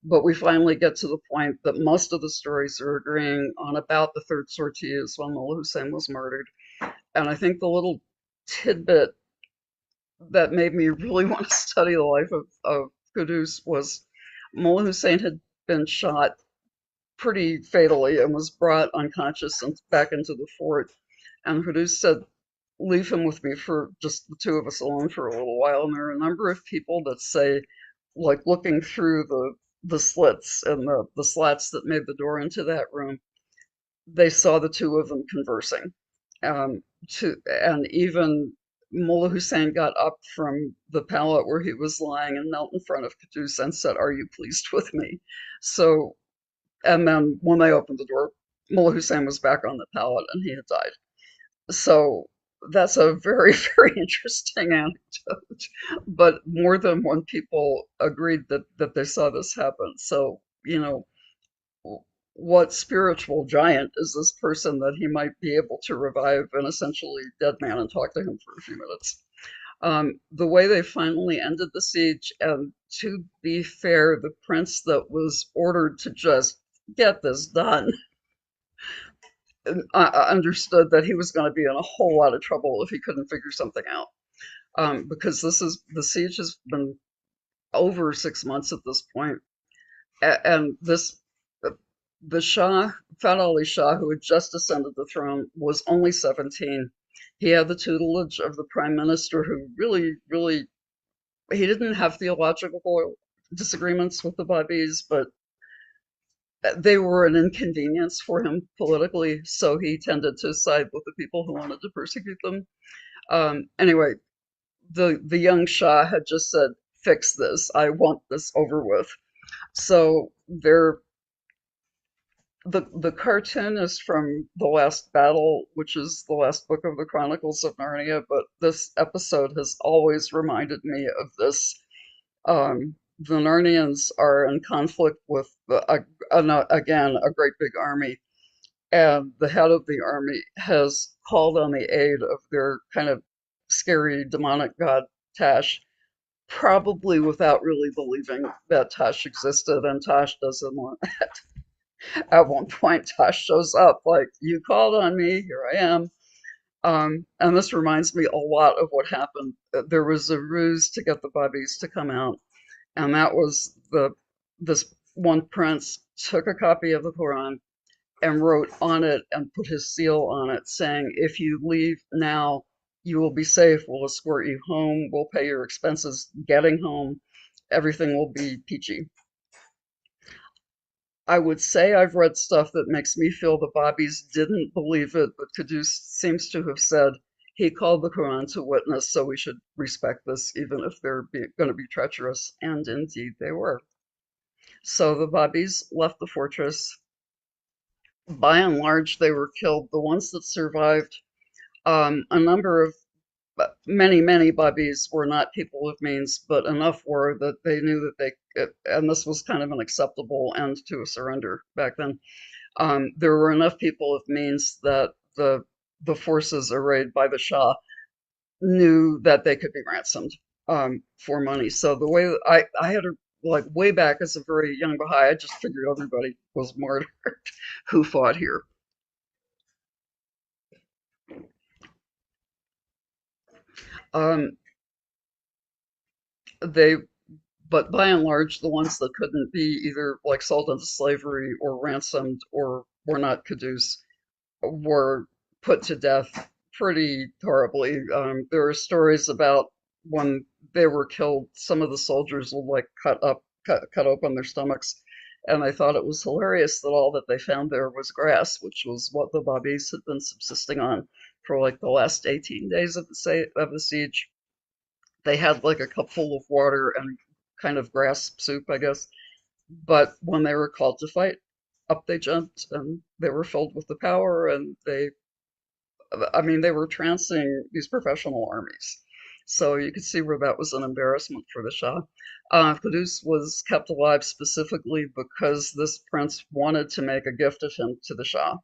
But we finally get to the point that most of the stories are agreeing on about the third sortie is when Mullah Hussein was murdered. And I think the little tidbit that made me really want to study the life of Quddus was Mullah Hussein had been shot pretty fatally and was brought unconscious and back into the fort. And Quddus said, leave him with me for just the two of us alone for a little while. And there are a number of people that say, like looking through the slits and the slats that made the door into that room, they saw the two of them conversing. Um, and even Mullah Hussein got up from the pallet where he was lying and knelt in front of Quddus and said, "Are you pleased with me?" So, and then when they opened the door, Mullah Hussein was back on the pallet and he had died. So that's a very, very interesting anecdote. But more than one people agreed that they saw this happen. So, what spiritual giant is this person that he might be able to revive an essentially dead man and talk to him for a few minutes? The way they finally ended the siege, and to be fair, the prince that was ordered to just get this done understood that he was going to be in a whole lot of trouble if he couldn't figure something out. Because the siege has been over 6 months at this point, and the Shah, Fat Ali Shah, who had just ascended the throne, was only 17. He had the tutelage of the prime minister, who really, really, he didn't have theological disagreements with the Babis, but they were an inconvenience for him politically, so he tended to side with the people who wanted to persecute them. Anyway, the young Shah had just said, "Fix this. I want this over with." So the cartoon is from The Last Battle, which is the last book of the Chronicles of Narnia, but this episode has always reminded me of this. The Narnians are in conflict with, again, a great big army, and the head of the army has called on the aid of their kind of scary demonic god Tash, probably without really believing that Tash existed. And Tash doesn't want at one point Tash shows up like, "You called on me, here I am." And this reminds me a lot of what happened. There was a ruse to get the Babis to come out, and that was this one prince took a copy of the Quran and wrote on it and put his seal on it, saying, "If you leave now, you will be safe. We'll escort you home. We'll pay your expenses getting home. Everything will be peachy." I would say I've read stuff that makes me feel the Babis didn't believe it, but Quddus seems to have said he called the Quran to witness, so we should respect this, even if they're going to be treacherous. And indeed they were. So the Babis left the fortress. By and large, they were killed. The ones that survived, a number of but many Babis were not people of means, but enough were that they knew that and this was kind of an acceptable end to a surrender back then. There were enough people of means that the forces arrayed by the Shah knew that they could be ransomed for money. So the way I had a like way back as a very young Baha'i, I just figured everybody was martyred who fought here. Um, they, but by and large, the ones that couldn't be either like sold into slavery or ransomed or were not Quddus were put to death pretty horribly. There are stories about when they were killed, some of the soldiers would like cut open their stomachs, and I thought it was hilarious that all that they found there was grass, which was what the Babis had been subsisting on for like the last 18 days of the siege. They had like a cupful of water and kind of grass soup, I guess. But when they were called to fight, up they jumped, and they were filled with the power, and I mean, they were trouncing these professional armies. So you could see where that was an embarrassment for the Shah. Quddus was kept alive specifically because this prince wanted to make a gift of him to the Shah.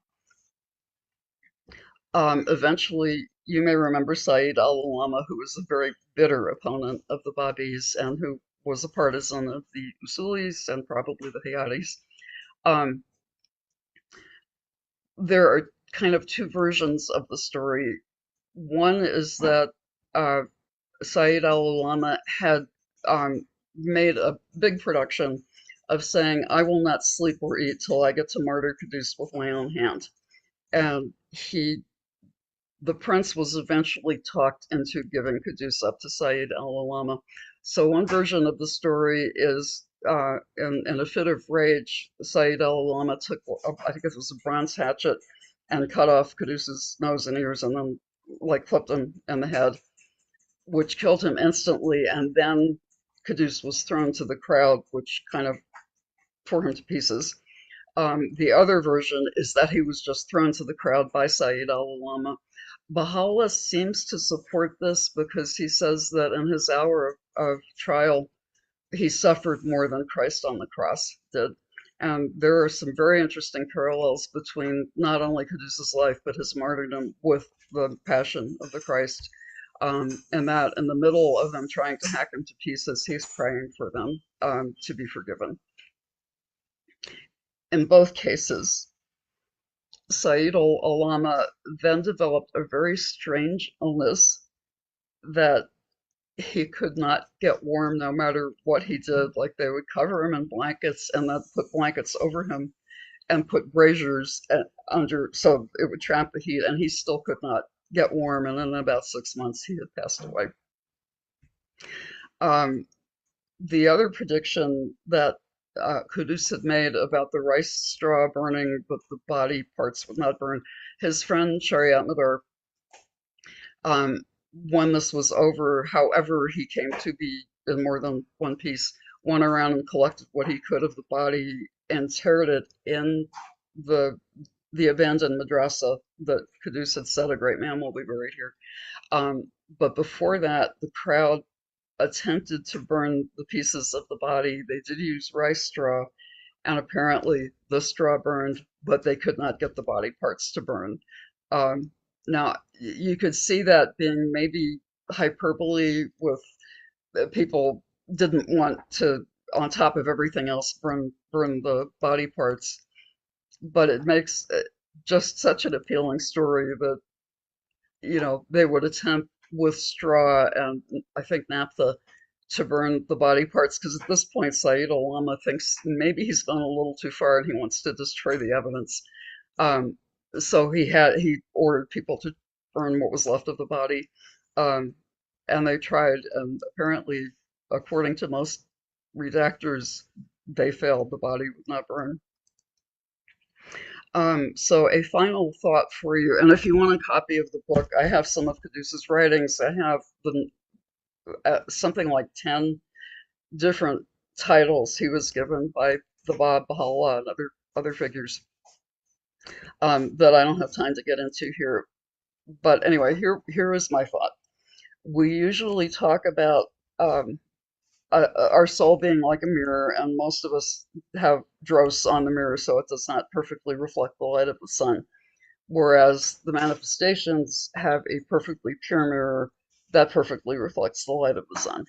Eventually, you may remember Said al-Ulama, who was a very bitter opponent of the Babis and who was a partisan of the Usulis and probably the Hayadis. Um, there are kind of two versions of the story. One is that uh, Said al-Ulama had made a big production of saying, I will not sleep or eat till I get to martyr Quddus with my own hand. And the prince was eventually talked into giving Quddus up to Said al-Ulama. So one version of the story is in a fit of rage, Said al-Ulama took, I think it was a bronze hatchet, and cut off Quddus's nose and ears and then like clipped him in the head, which killed him instantly. And then Quddus was thrown to the crowd, which kind of tore him to pieces. The other version is that he was just thrown to the crowd by Said al-Ulama. Baha'u'lláh seems to support this because he says that in his hour of trial, he suffered more than Christ on the cross did. And there are some very interesting parallels between not only Quddus's life, but his martyrdom with the passion of the Christ. And that in the middle of them trying to hack him to pieces, he's praying for them to be forgiven. In both cases, Said al-Ulama then developed a very strange illness that he could not get warm no matter what he did. Like they would cover him in blankets and then put blankets over him and put braziers under so it would trap the heat, and he still could not get warm. And in about 6 months, he had passed away. Um, the other prediction that Quddus had made about the rice straw burning, but the body parts would not burn. His friend Shariat Madar, um, when this was over, however he came to be in more than one piece, went around and collected what he could of the body and interred it in the the abandoned madrasa that Quddus had said a great man will be buried here. But before that, the crowd attempted to burn the pieces of the body. They did use rice straw, and apparently the straw burned, but they could not get the body parts to burn. Um, Now, you could see that being maybe hyperbole with people didn't want to, on top of everything else, burn the body parts. But it makes just such an appealing story that, they would attempt with straw and I think naphtha to burn the body parts because at this point Said al-Ulama thinks maybe he's gone a little too far and he wants to destroy the evidence. Um, so he ordered people to burn what was left of the body, um, and they tried, and apparently, according to most redactors, they failed. The body would not burn. So a final thought for you, and if you want a copy of the book, I have some of Quddus's writings. I have something like 10 different titles he was given by the Bab, Baha'u'lláh, and other figures that I don't have time to get into here. But anyway, here is my thought. We usually talk about um, our soul being like a mirror, and most of us have dross on the mirror, so it does not perfectly reflect the light of the sun. Whereas the manifestations have a perfectly pure mirror that perfectly reflects the light of the sun.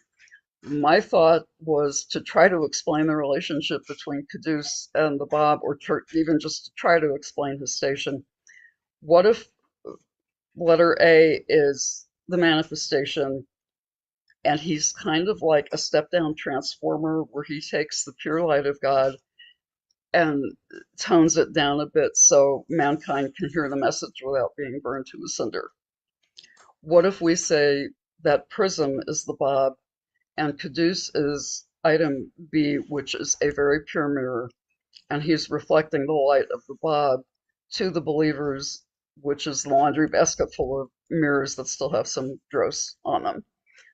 My thought was to try to explain the relationship between Quddus and the Bab, or even just to try to explain his station. What if letter A is the manifestation, and he's kind of like a step down transformer where he takes the pure light of God and tones it down a bit so mankind can hear the message without being burned to a cinder? What if we say that prism is the Bab and Quddus is item B, which is a very pure mirror, and he's reflecting the light of the Bab to the believers, which is the laundry basket full of mirrors that still have some dross on them.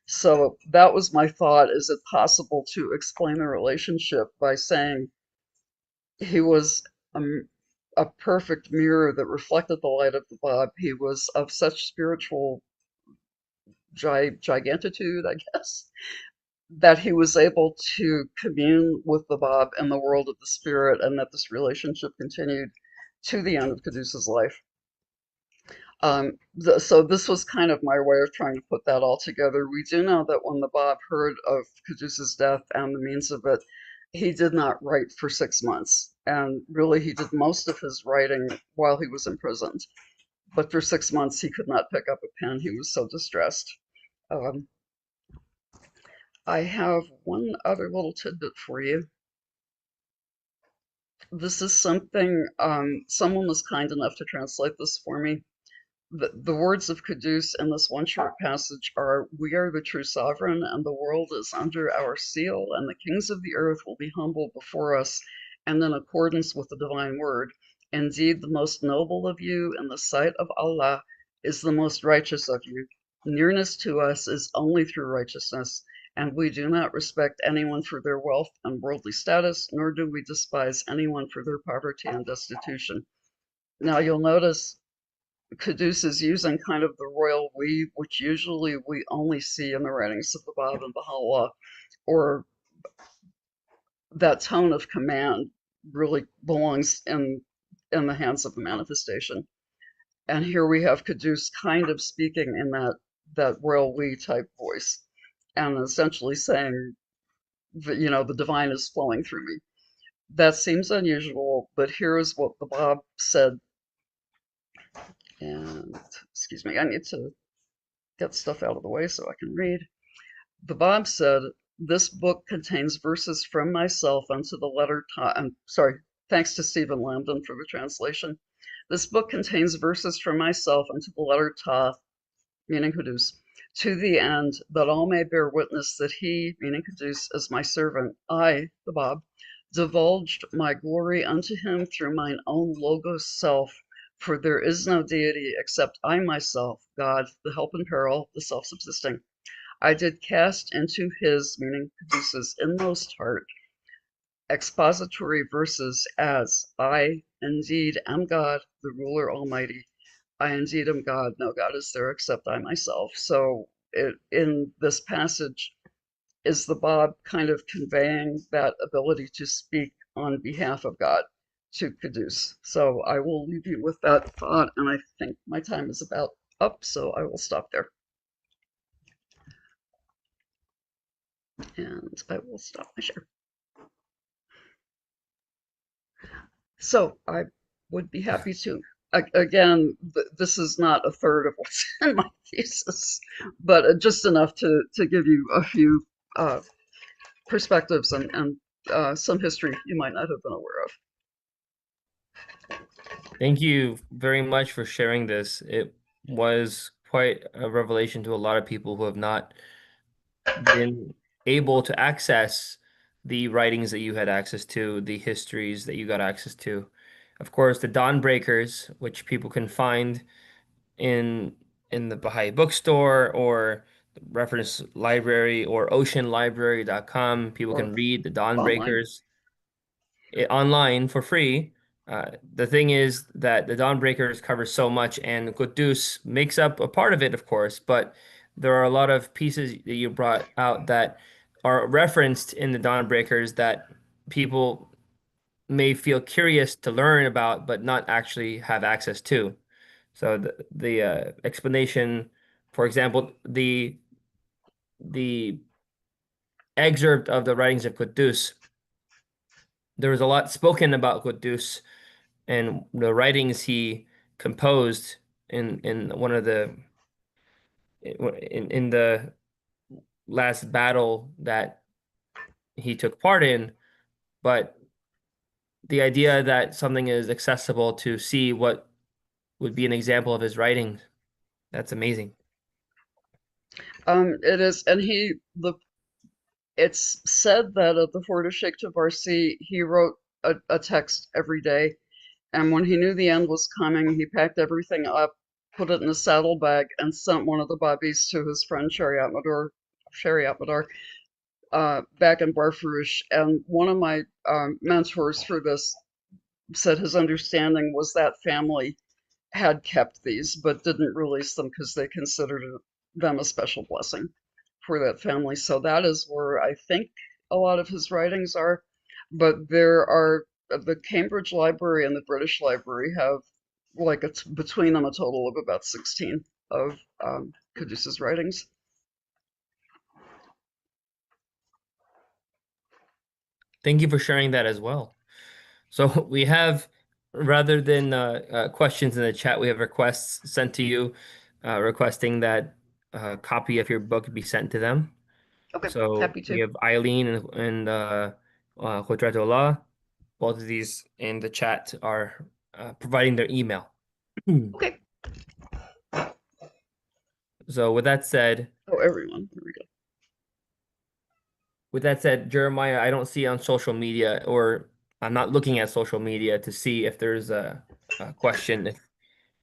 So that was my thought. Is it possible to explain the relationship by saying he was a, a perfect mirror that reflected the light of the Bab? He was of such spiritual gigantitude, I guess, that he was able to commune with the Bab in the world of the spirit, and that this relationship continued to the end of Caduceus' life. So this was kind of my way of trying to put that all together. We do know that when the Bab heard of Caduceus' death and the means of it, he did not write for 6 months. And really, he did most of his writing while he was imprisoned. But for 6 months, he could not pick up a pen. He was so distressed. Um, I have one other little tidbit for you. This is something, someone was kind enough to translate this for me. The words of Quddus in this one short passage are, "We are the true sovereign, and the world is under our seal, and the kings of the earth will be humble before us, and in accordance with the divine word. Indeed, the most noble of you in the sight of Allah is the most righteous of you. Nearness to us is only through righteousness, and we do not respect anyone for their wealth and worldly status, nor do we despise anyone for their poverty and destitution." Now you'll notice Quddus is using kind of the royal we, which usually we only see in the writings of the Bab and Bahá'u'lláh, or that tone of command really belongs in the hands of the manifestation. And here we have Quddus kind of speaking in that royal we type voice, and essentially saying that, the divine is flowing through me. That seems unusual, but here is what the Bab said. And excuse me, I need to get stuff out of the way so I can read. The Bab said, "This book contains verses from myself unto the letter Ta." I'm sorry, thanks to Stephen Lambden for the translation. "This book contains verses from myself unto the letter Ta," meaning Quddus, "to the end that all may bear witness that he," meaning Quddus, "is my servant. I, the Bab, divulged my glory unto him through mine own Logos self, for there is no deity except I myself, God, the help in peril, the self-subsisting. I did cast into his," meaning Caduceus, "inmost heart expository verses as, I indeed am God, the ruler almighty. I indeed am God, no God is there except I myself." So in this passage is the Bab kind of conveying that ability to speak on behalf of God to Caduce. So I will leave you with that thought, and I think my time is about up, so I will stop there. And I will stop my share. So I would be happy to. Again, this is not a third of what's in my thesis, but just enough to give you a few perspectives and some history you might not have been aware of. Thank you very much for sharing this. It was quite a revelation to a lot of people who have not been able to access the writings that you had access to, the histories that you got access to. Of course, the Dawnbreakers, which people can find in the Baha'i bookstore or the reference library or oceanlibrary.com. People Or can read the online. Dawnbreakers online for free. The thing is that the Dawnbreakers cover so much, and Quddus makes up a part of it, of course, but there are a lot of pieces that you brought out that are referenced in the Dawnbreakers that people may feel curious to learn about, but not actually have access to. So the explanation, for example, the excerpt of the writings of Quddus, there was a lot spoken about Quddus and the writings he composed in one of the in the last battle that he took part in, but the idea that something is accessible to see what would be an example of his writings, that's amazing. It is, and it's said that at the Fort of Sheikh Tabarsi, he wrote a text every day, and when he knew the end was coming, he packed everything up, put it in a saddlebag, and sent one of the Babis to his friend Shariat Madar, back in Barfurush. And one of my mentors for this said his understanding was that family had kept these, but didn't release them because they considered them a special blessing for that family. So that is where I think a lot of his writings are. But there are the Cambridge Library and the British Library have like it's between them a total of about 16 of Caduceus writings. Thank you for sharing that as well. So we have, rather than questions in the chat, we have requests sent to you, requesting that a copy of your book be sent to them. Okay, So happy we to. have Eileen and Quddratullah. Both of these in the chat are providing their email. Okay. So with that said, Oh, everyone. Here we go. Jeremiah, I don't see on social media, or I'm not looking at social media to see if there's a question,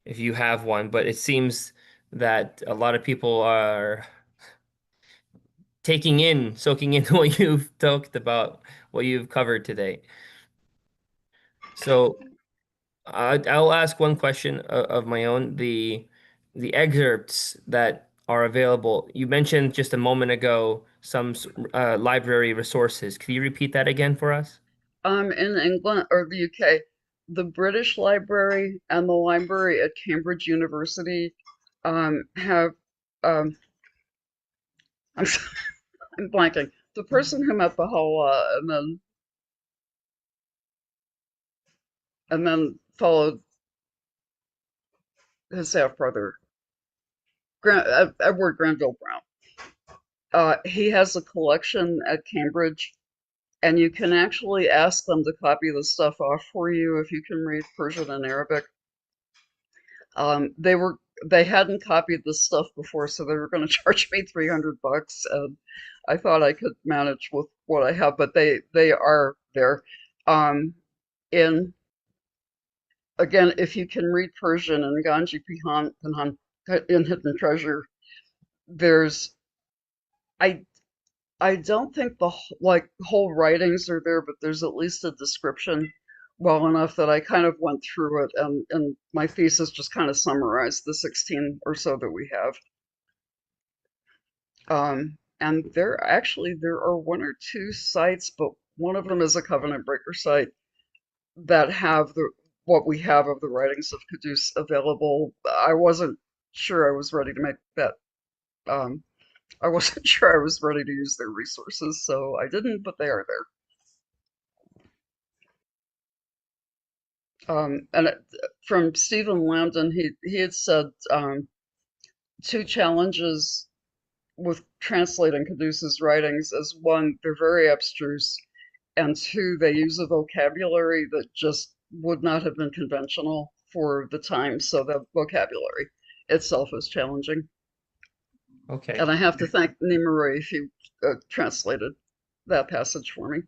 if you have one, but it seems that a lot of people are soaking in what you've talked about, what you've covered today. So I'll ask one question of my own. The excerpts that are available, you mentioned just a moment ago some library resources. Can you repeat that again for us? In England or the UK, the British Library and the library at Cambridge University have um, I'm I'm blanking. The person who met Bahá'u'lláh and then followed his half brother, Edward Granville Brown. He has a collection at Cambridge, and you can actually ask them to copy the stuff off for you if you can read Persian and Arabic. They were they hadn't copied this stuff before, so they were going to charge me $300, and I thought I could manage with what I have, but they are there. Um, in Again, if you can read Persian and Ganji Pinhan in Hidden Treasure, there's I I don't think the whole writings are there, but there's at least a description well enough that I kind of went through it, and my thesis just kind of summarized the 16 or so that we have. And there are one or two sites, but one of them is a Covenant Breaker site that have the what we have of the writings of Caduce available. I wasn't sure I was ready to make that. Um, I wasn't sure I was ready to use their resources, so I didn't, but they are there. From Stephen Lambden, he had said two challenges with translating Caduceus writings is one, they're very abstruse, and two, they use a vocabulary that just would not have been conventional for the time, so the vocabulary itself is challenging. Okay. And I have to thank Nimue if he translated that passage for me.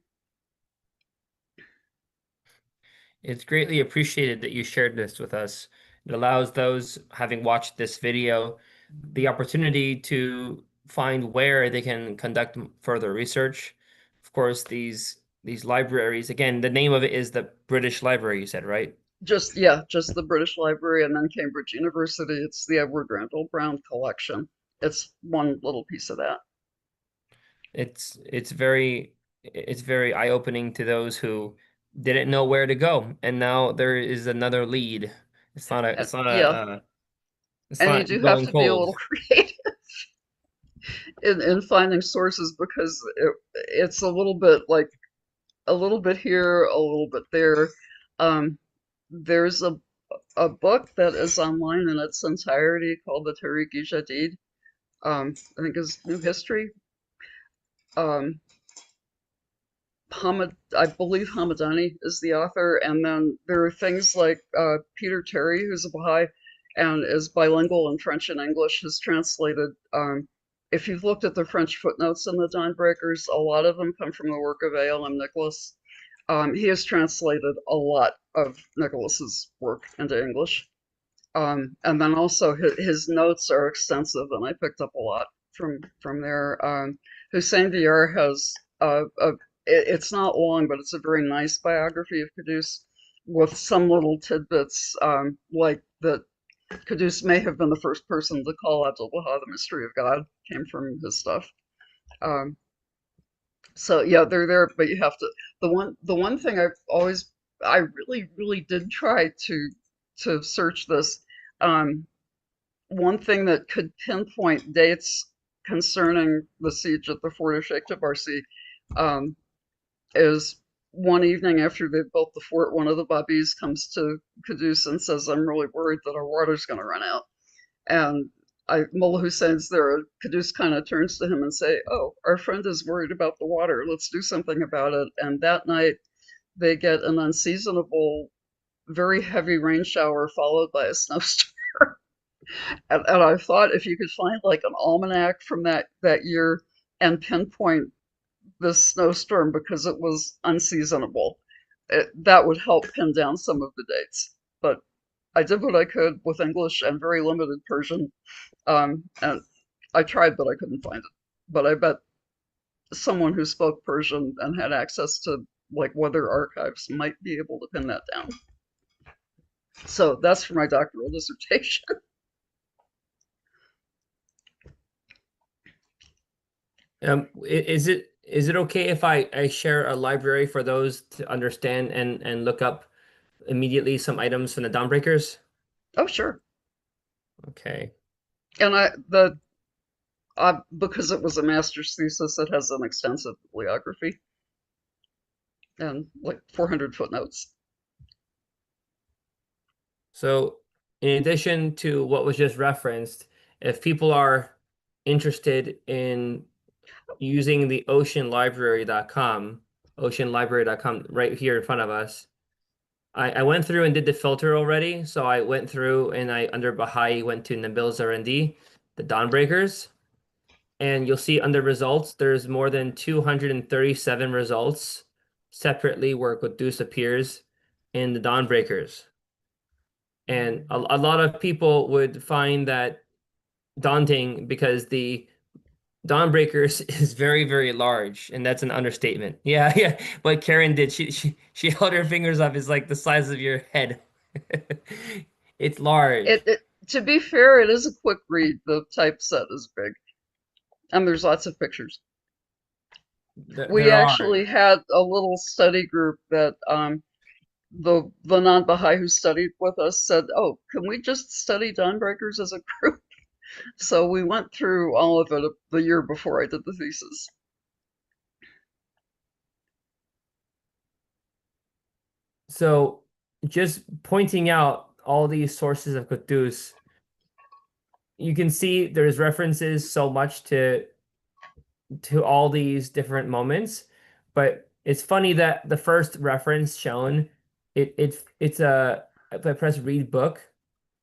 It's greatly appreciated that you shared this with us. It allows those having watched this video the opportunity to find where they can conduct further research. Of course, these libraries, again, the name of it is the British Library, you said, right? Just the British Library and then Cambridge University. It's the Edward Randall Brown collection. it's one little piece of that. It's very eye-opening to those who didn't know where to go, and now there is another lead. It's not a And it's not a yeah, it's and you not do have going to be a cold. little creative in finding sources because it's a little bit like a little bit here, a little bit there. Um, there's a book that is online in its entirety called the Tariq Jadid. I think is New History. Um, I believe Hamadani is the author, and then there are things like Peter Terry, who's a Baha'i and is bilingual in French and English, has translated. If you've looked at the French footnotes in the Dawnbreakers, a lot of them come from the work of A.L.M. Nicholas. He has translated a lot of Nicholas's work into English. And then also his notes are extensive, and I picked up a lot from there. Hussein Diar has it's not long, but it's a very nice biography of Quddus with some little tidbits, like that Quddus may have been the first person to call Abdul Baha the mystery of God, came from his stuff. Um, so yeah, they're there, but you have to. The one thing I really did try to search this. Um, One thing that could pinpoint dates concerning the siege at the fort of Sheikh Tabarsi um, is one evening after they've built the fort, one of the Babis comes to Quddus and says, "I'm really worried that our water's going to run out." And Mullah Hussein's there. Quddus kind of turns to him and say, "Oh, our friend is worried about the water. Let's do something about it." And that night they get an unseasonable, very heavy rain shower followed by a snowstorm. And I thought if you could find like an almanac from that year and pinpoint this snowstorm because it was unseasonable, that would help pin down some of the dates. But I did what I could with English and very limited Persian, and I tried, but I couldn't find it. But I bet someone who spoke Persian and had access to like weather archives might be able to pin that down. So that's for my doctoral dissertation. Is it okay if I share a library for those to understand and look up immediately some items from the Dawnbreakers? Oh, sure. Okay. And because it was a master's thesis, it has an extensive bibliography and like 400 footnotes. So, in addition to what was just referenced, if people are interested in using the oceanlibrary.com right here in front of us, I went through and did the filter already. So I went through and I under Baha'i went to Nabil Zarandi, the Dawnbreakers, and you'll see under results there's more than 237 results separately where Quddus appears in the Dawnbreakers. And a lot of people would find that daunting because the Dawnbreakers is very, very large, and that's an understatement. Yeah, yeah. What Karen did, she held her fingers up, is like the size of your head. It's large. To be fair, it is a quick read. The typeset is big, and there's lots of pictures. We There are. actually had a little study group that the non-Baha'i who studied with us said, "Oh, can we just study Dawnbreakers as a group?" So we went through all of it the year before I did the thesis. So just pointing out all these sources of Quddus, you can see there's references so much to all these different moments, but it's funny that the first reference shown, it's a if I press read book,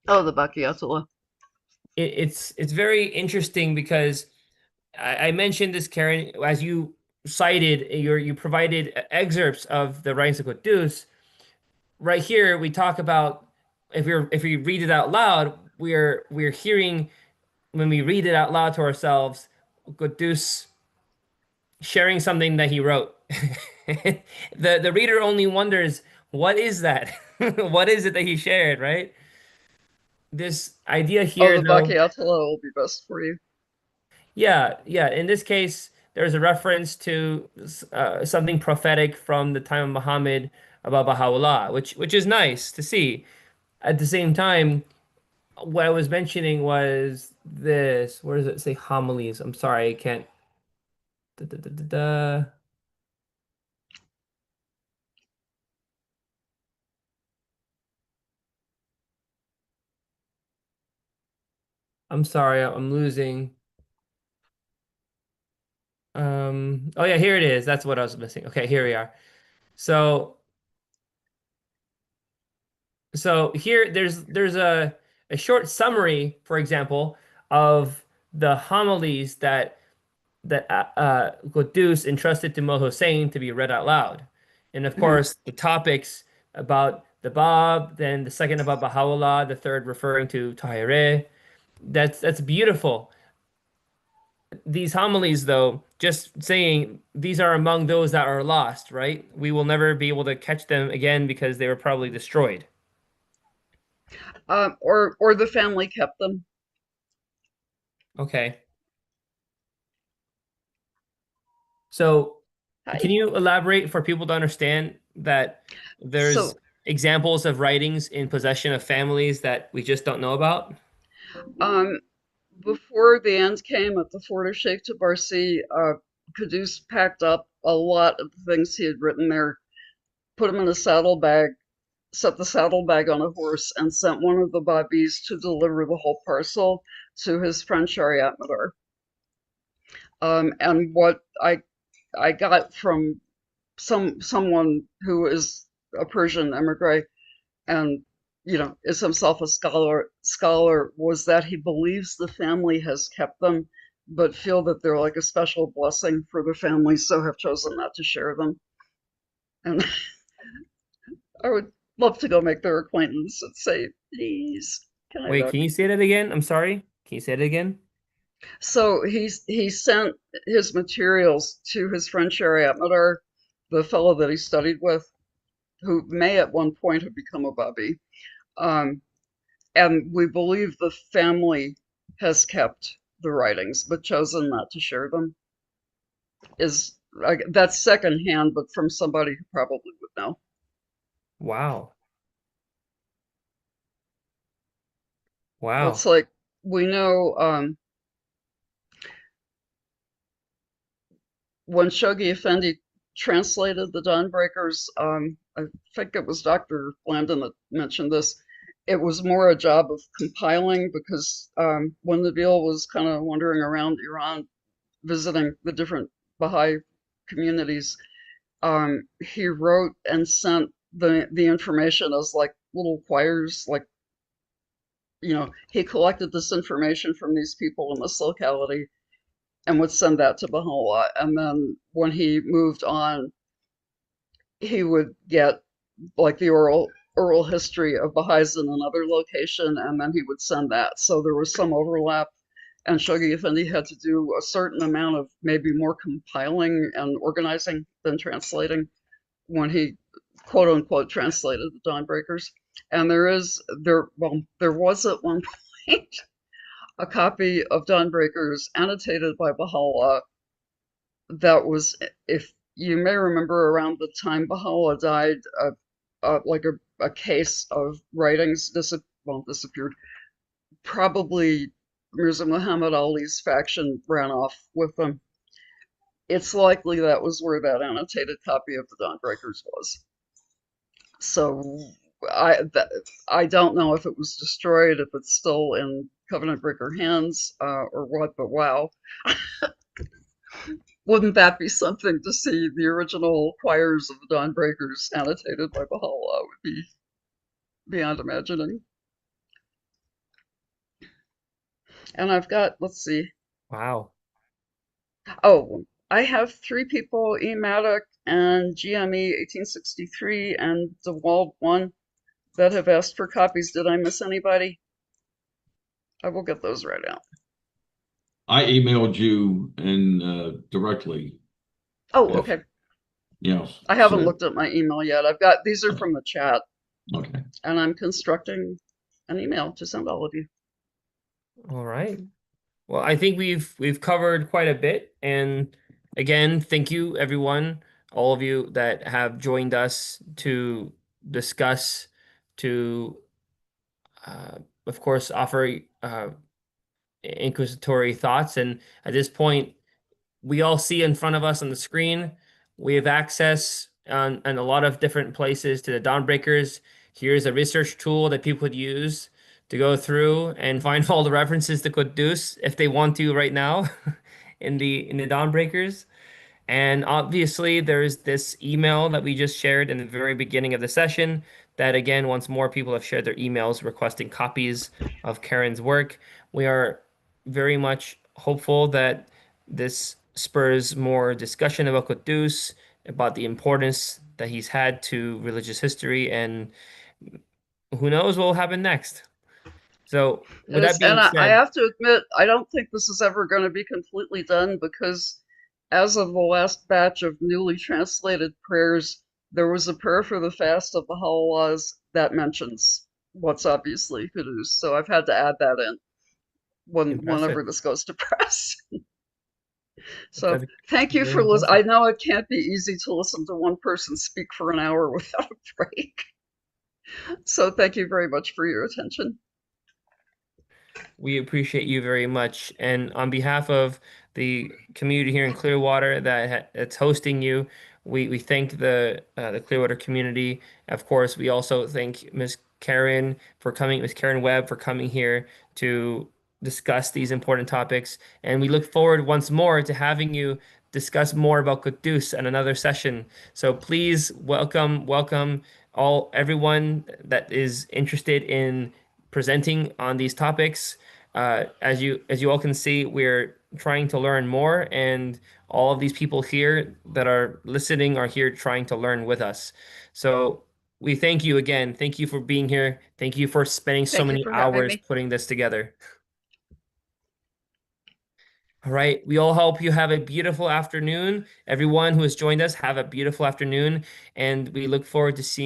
Oh, the Bahá'u'lláh. it's very interesting because I mentioned this, Karen, as you cited, you provided excerpts of the writings of Quddus. Right here, we talk about if we read it out loud, we're hearing when we read it out loud to ourselves, Quddus sharing something that he wrote. The reader only wonders, what is that? What is it that he shared, right? This idea Oh, here, the though, Bahá'u'lláh will be best for you. Yeah, yeah. In this case, there's a reference to something prophetic from the time of Muhammad about Bahá'u'lláh, which is nice to see. At the same time, what I was mentioning was this. Where does it say homilies? I'm sorry, I can't. Da, da, da, da, da. I'm sorry, I'm losing. Oh yeah, here it is. That's what I was missing. Okay, here we are. So so here there's a short summary, for example, of the homilies that Quddus entrusted to Mo Hussein to be read out loud. And of Mhm. course, the topics about the Bab, then the second about Baha'u'llah, the third referring to Tahirih. That's beautiful. These homilies, though, just saying these are among those that are lost, right? We will never be able to catch them again because they were probably destroyed. Or the family kept them. Okay. So can Hi. you elaborate for people to understand that there's So, examples of writings in possession of families that we just don't know about? um, before the end came at the fort of Sheikh Tabarsi, Quddus packed up a lot of the things he had written there, put them in a saddlebag, set the saddlebag on a horse, and sent one of the Babis to deliver the whole parcel to his friend Shariat Madar. And what I got from someone who is a Persian emigre and is himself a scholar was that he believes the family has kept them but feel that they're like a special blessing for the family, so have chosen not to share them. And I would love to go make their acquaintance and say, please, can I have Wait, a can you say that again? I'm sorry. Can you say it again? so he sent his materials to his friend Shariat Madar, the fellow that he studied with, who may at one point have become a Babi. Um, and we believe the family has kept the writings but chosen not to share them. Is That's secondhand, but from somebody who probably would know. Wow. Well, it's Wow. like we know when Shoghi Effendi translated the Dawnbreakers, I think it was Dr. Landon that mentioned this. It was more a job of compiling because when Nabil was kind of wandering around Iran visiting the different Baha'i communities, he wrote and sent the information as like little choirs, like he collected this information from these people in this locality and would send that to Baha'u'lláh. And then when he moved on, he would get like the oral history of Baha'is in another location, and then he would send that. So there was some overlap, and Shoghi Effendi had to do a certain amount of maybe more compiling and organizing than translating when he quote unquote translated the Dawnbreakers. And there was at one point a copy of Dawnbreakers annotated by Baha'u'lláh that was, if you may remember, around the time Baha'u'lláh died, like a case of writings disappeared. Probably Mirza Muhammad Ali's faction ran off with them. It's likely that was where that annotated copy of the Dawnbreakers was. So I don't know if it was destroyed, if it's still in Covenant Breaker hands, or what. But wow, wouldn't that be something to see the original choirs of the Dawnbreakers annotated by Baha'u'lláh? Would be beyond imagining. And I've got, let's see, Wow. oh, I have three people, E. Maddock and GME 1863 and DeWald 1, that have asked for copies. Did I miss anybody? I will get those right out. I emailed you and directly. Oh, If okay. yes, I haven't so looked at my email yet. I've got, these are from the chat, okay. and I'm constructing an email to send all of you. All right. Well, I think we've covered quite a bit, and again, thank you everyone, all of you that have joined us to discuss, to of course offer inquisitory thoughts. And at this point, we all see in front of us on the screen, we have access on a lot of different places to the Dawnbreakers. Here's a research tool that people could use to go through and find all the references to Quddus if they want to right now in the Dawnbreakers. And obviously, there's this email that we just shared in the very beginning of the session that, again, once more people have shared their emails requesting copies of Karen's work, we are very much hopeful that this spurs more discussion about Quddus, about the importance that he's had to religious history, and who knows what will happen next. So, with that And being I said, have to admit, I don't think this is ever going to be completely done because as of the last batch of newly translated prayers, there was a prayer for the fast of the Bahá'u'llahs that mentions what's obviously Quddus. So I've had to add that in impressive. whenever this goes to press. So That's thank you very for listening. impressive. I know it can't be easy to listen to one person speak for an hour without a break. So thank you very much for your attention. We appreciate you very much. And on behalf of the community here in Clearwater that's hosting you, we thank the Clearwater community. Of course, we also thank Miss Karen Webb for coming here to discuss these important topics. And we look forward once more to having you discuss more about Quddus in another session. So please welcome everyone that is interested in presenting on these topics. As you all can see, we're trying to learn more, and all of these people here that are listening are here trying to learn with us. So we thank you again. Thank you for being here. Thank you for spending so Thank you many for having hours me. putting this together. All right. We all hope you have a beautiful afternoon. Everyone who has joined us, have a beautiful afternoon, and we look forward to seeing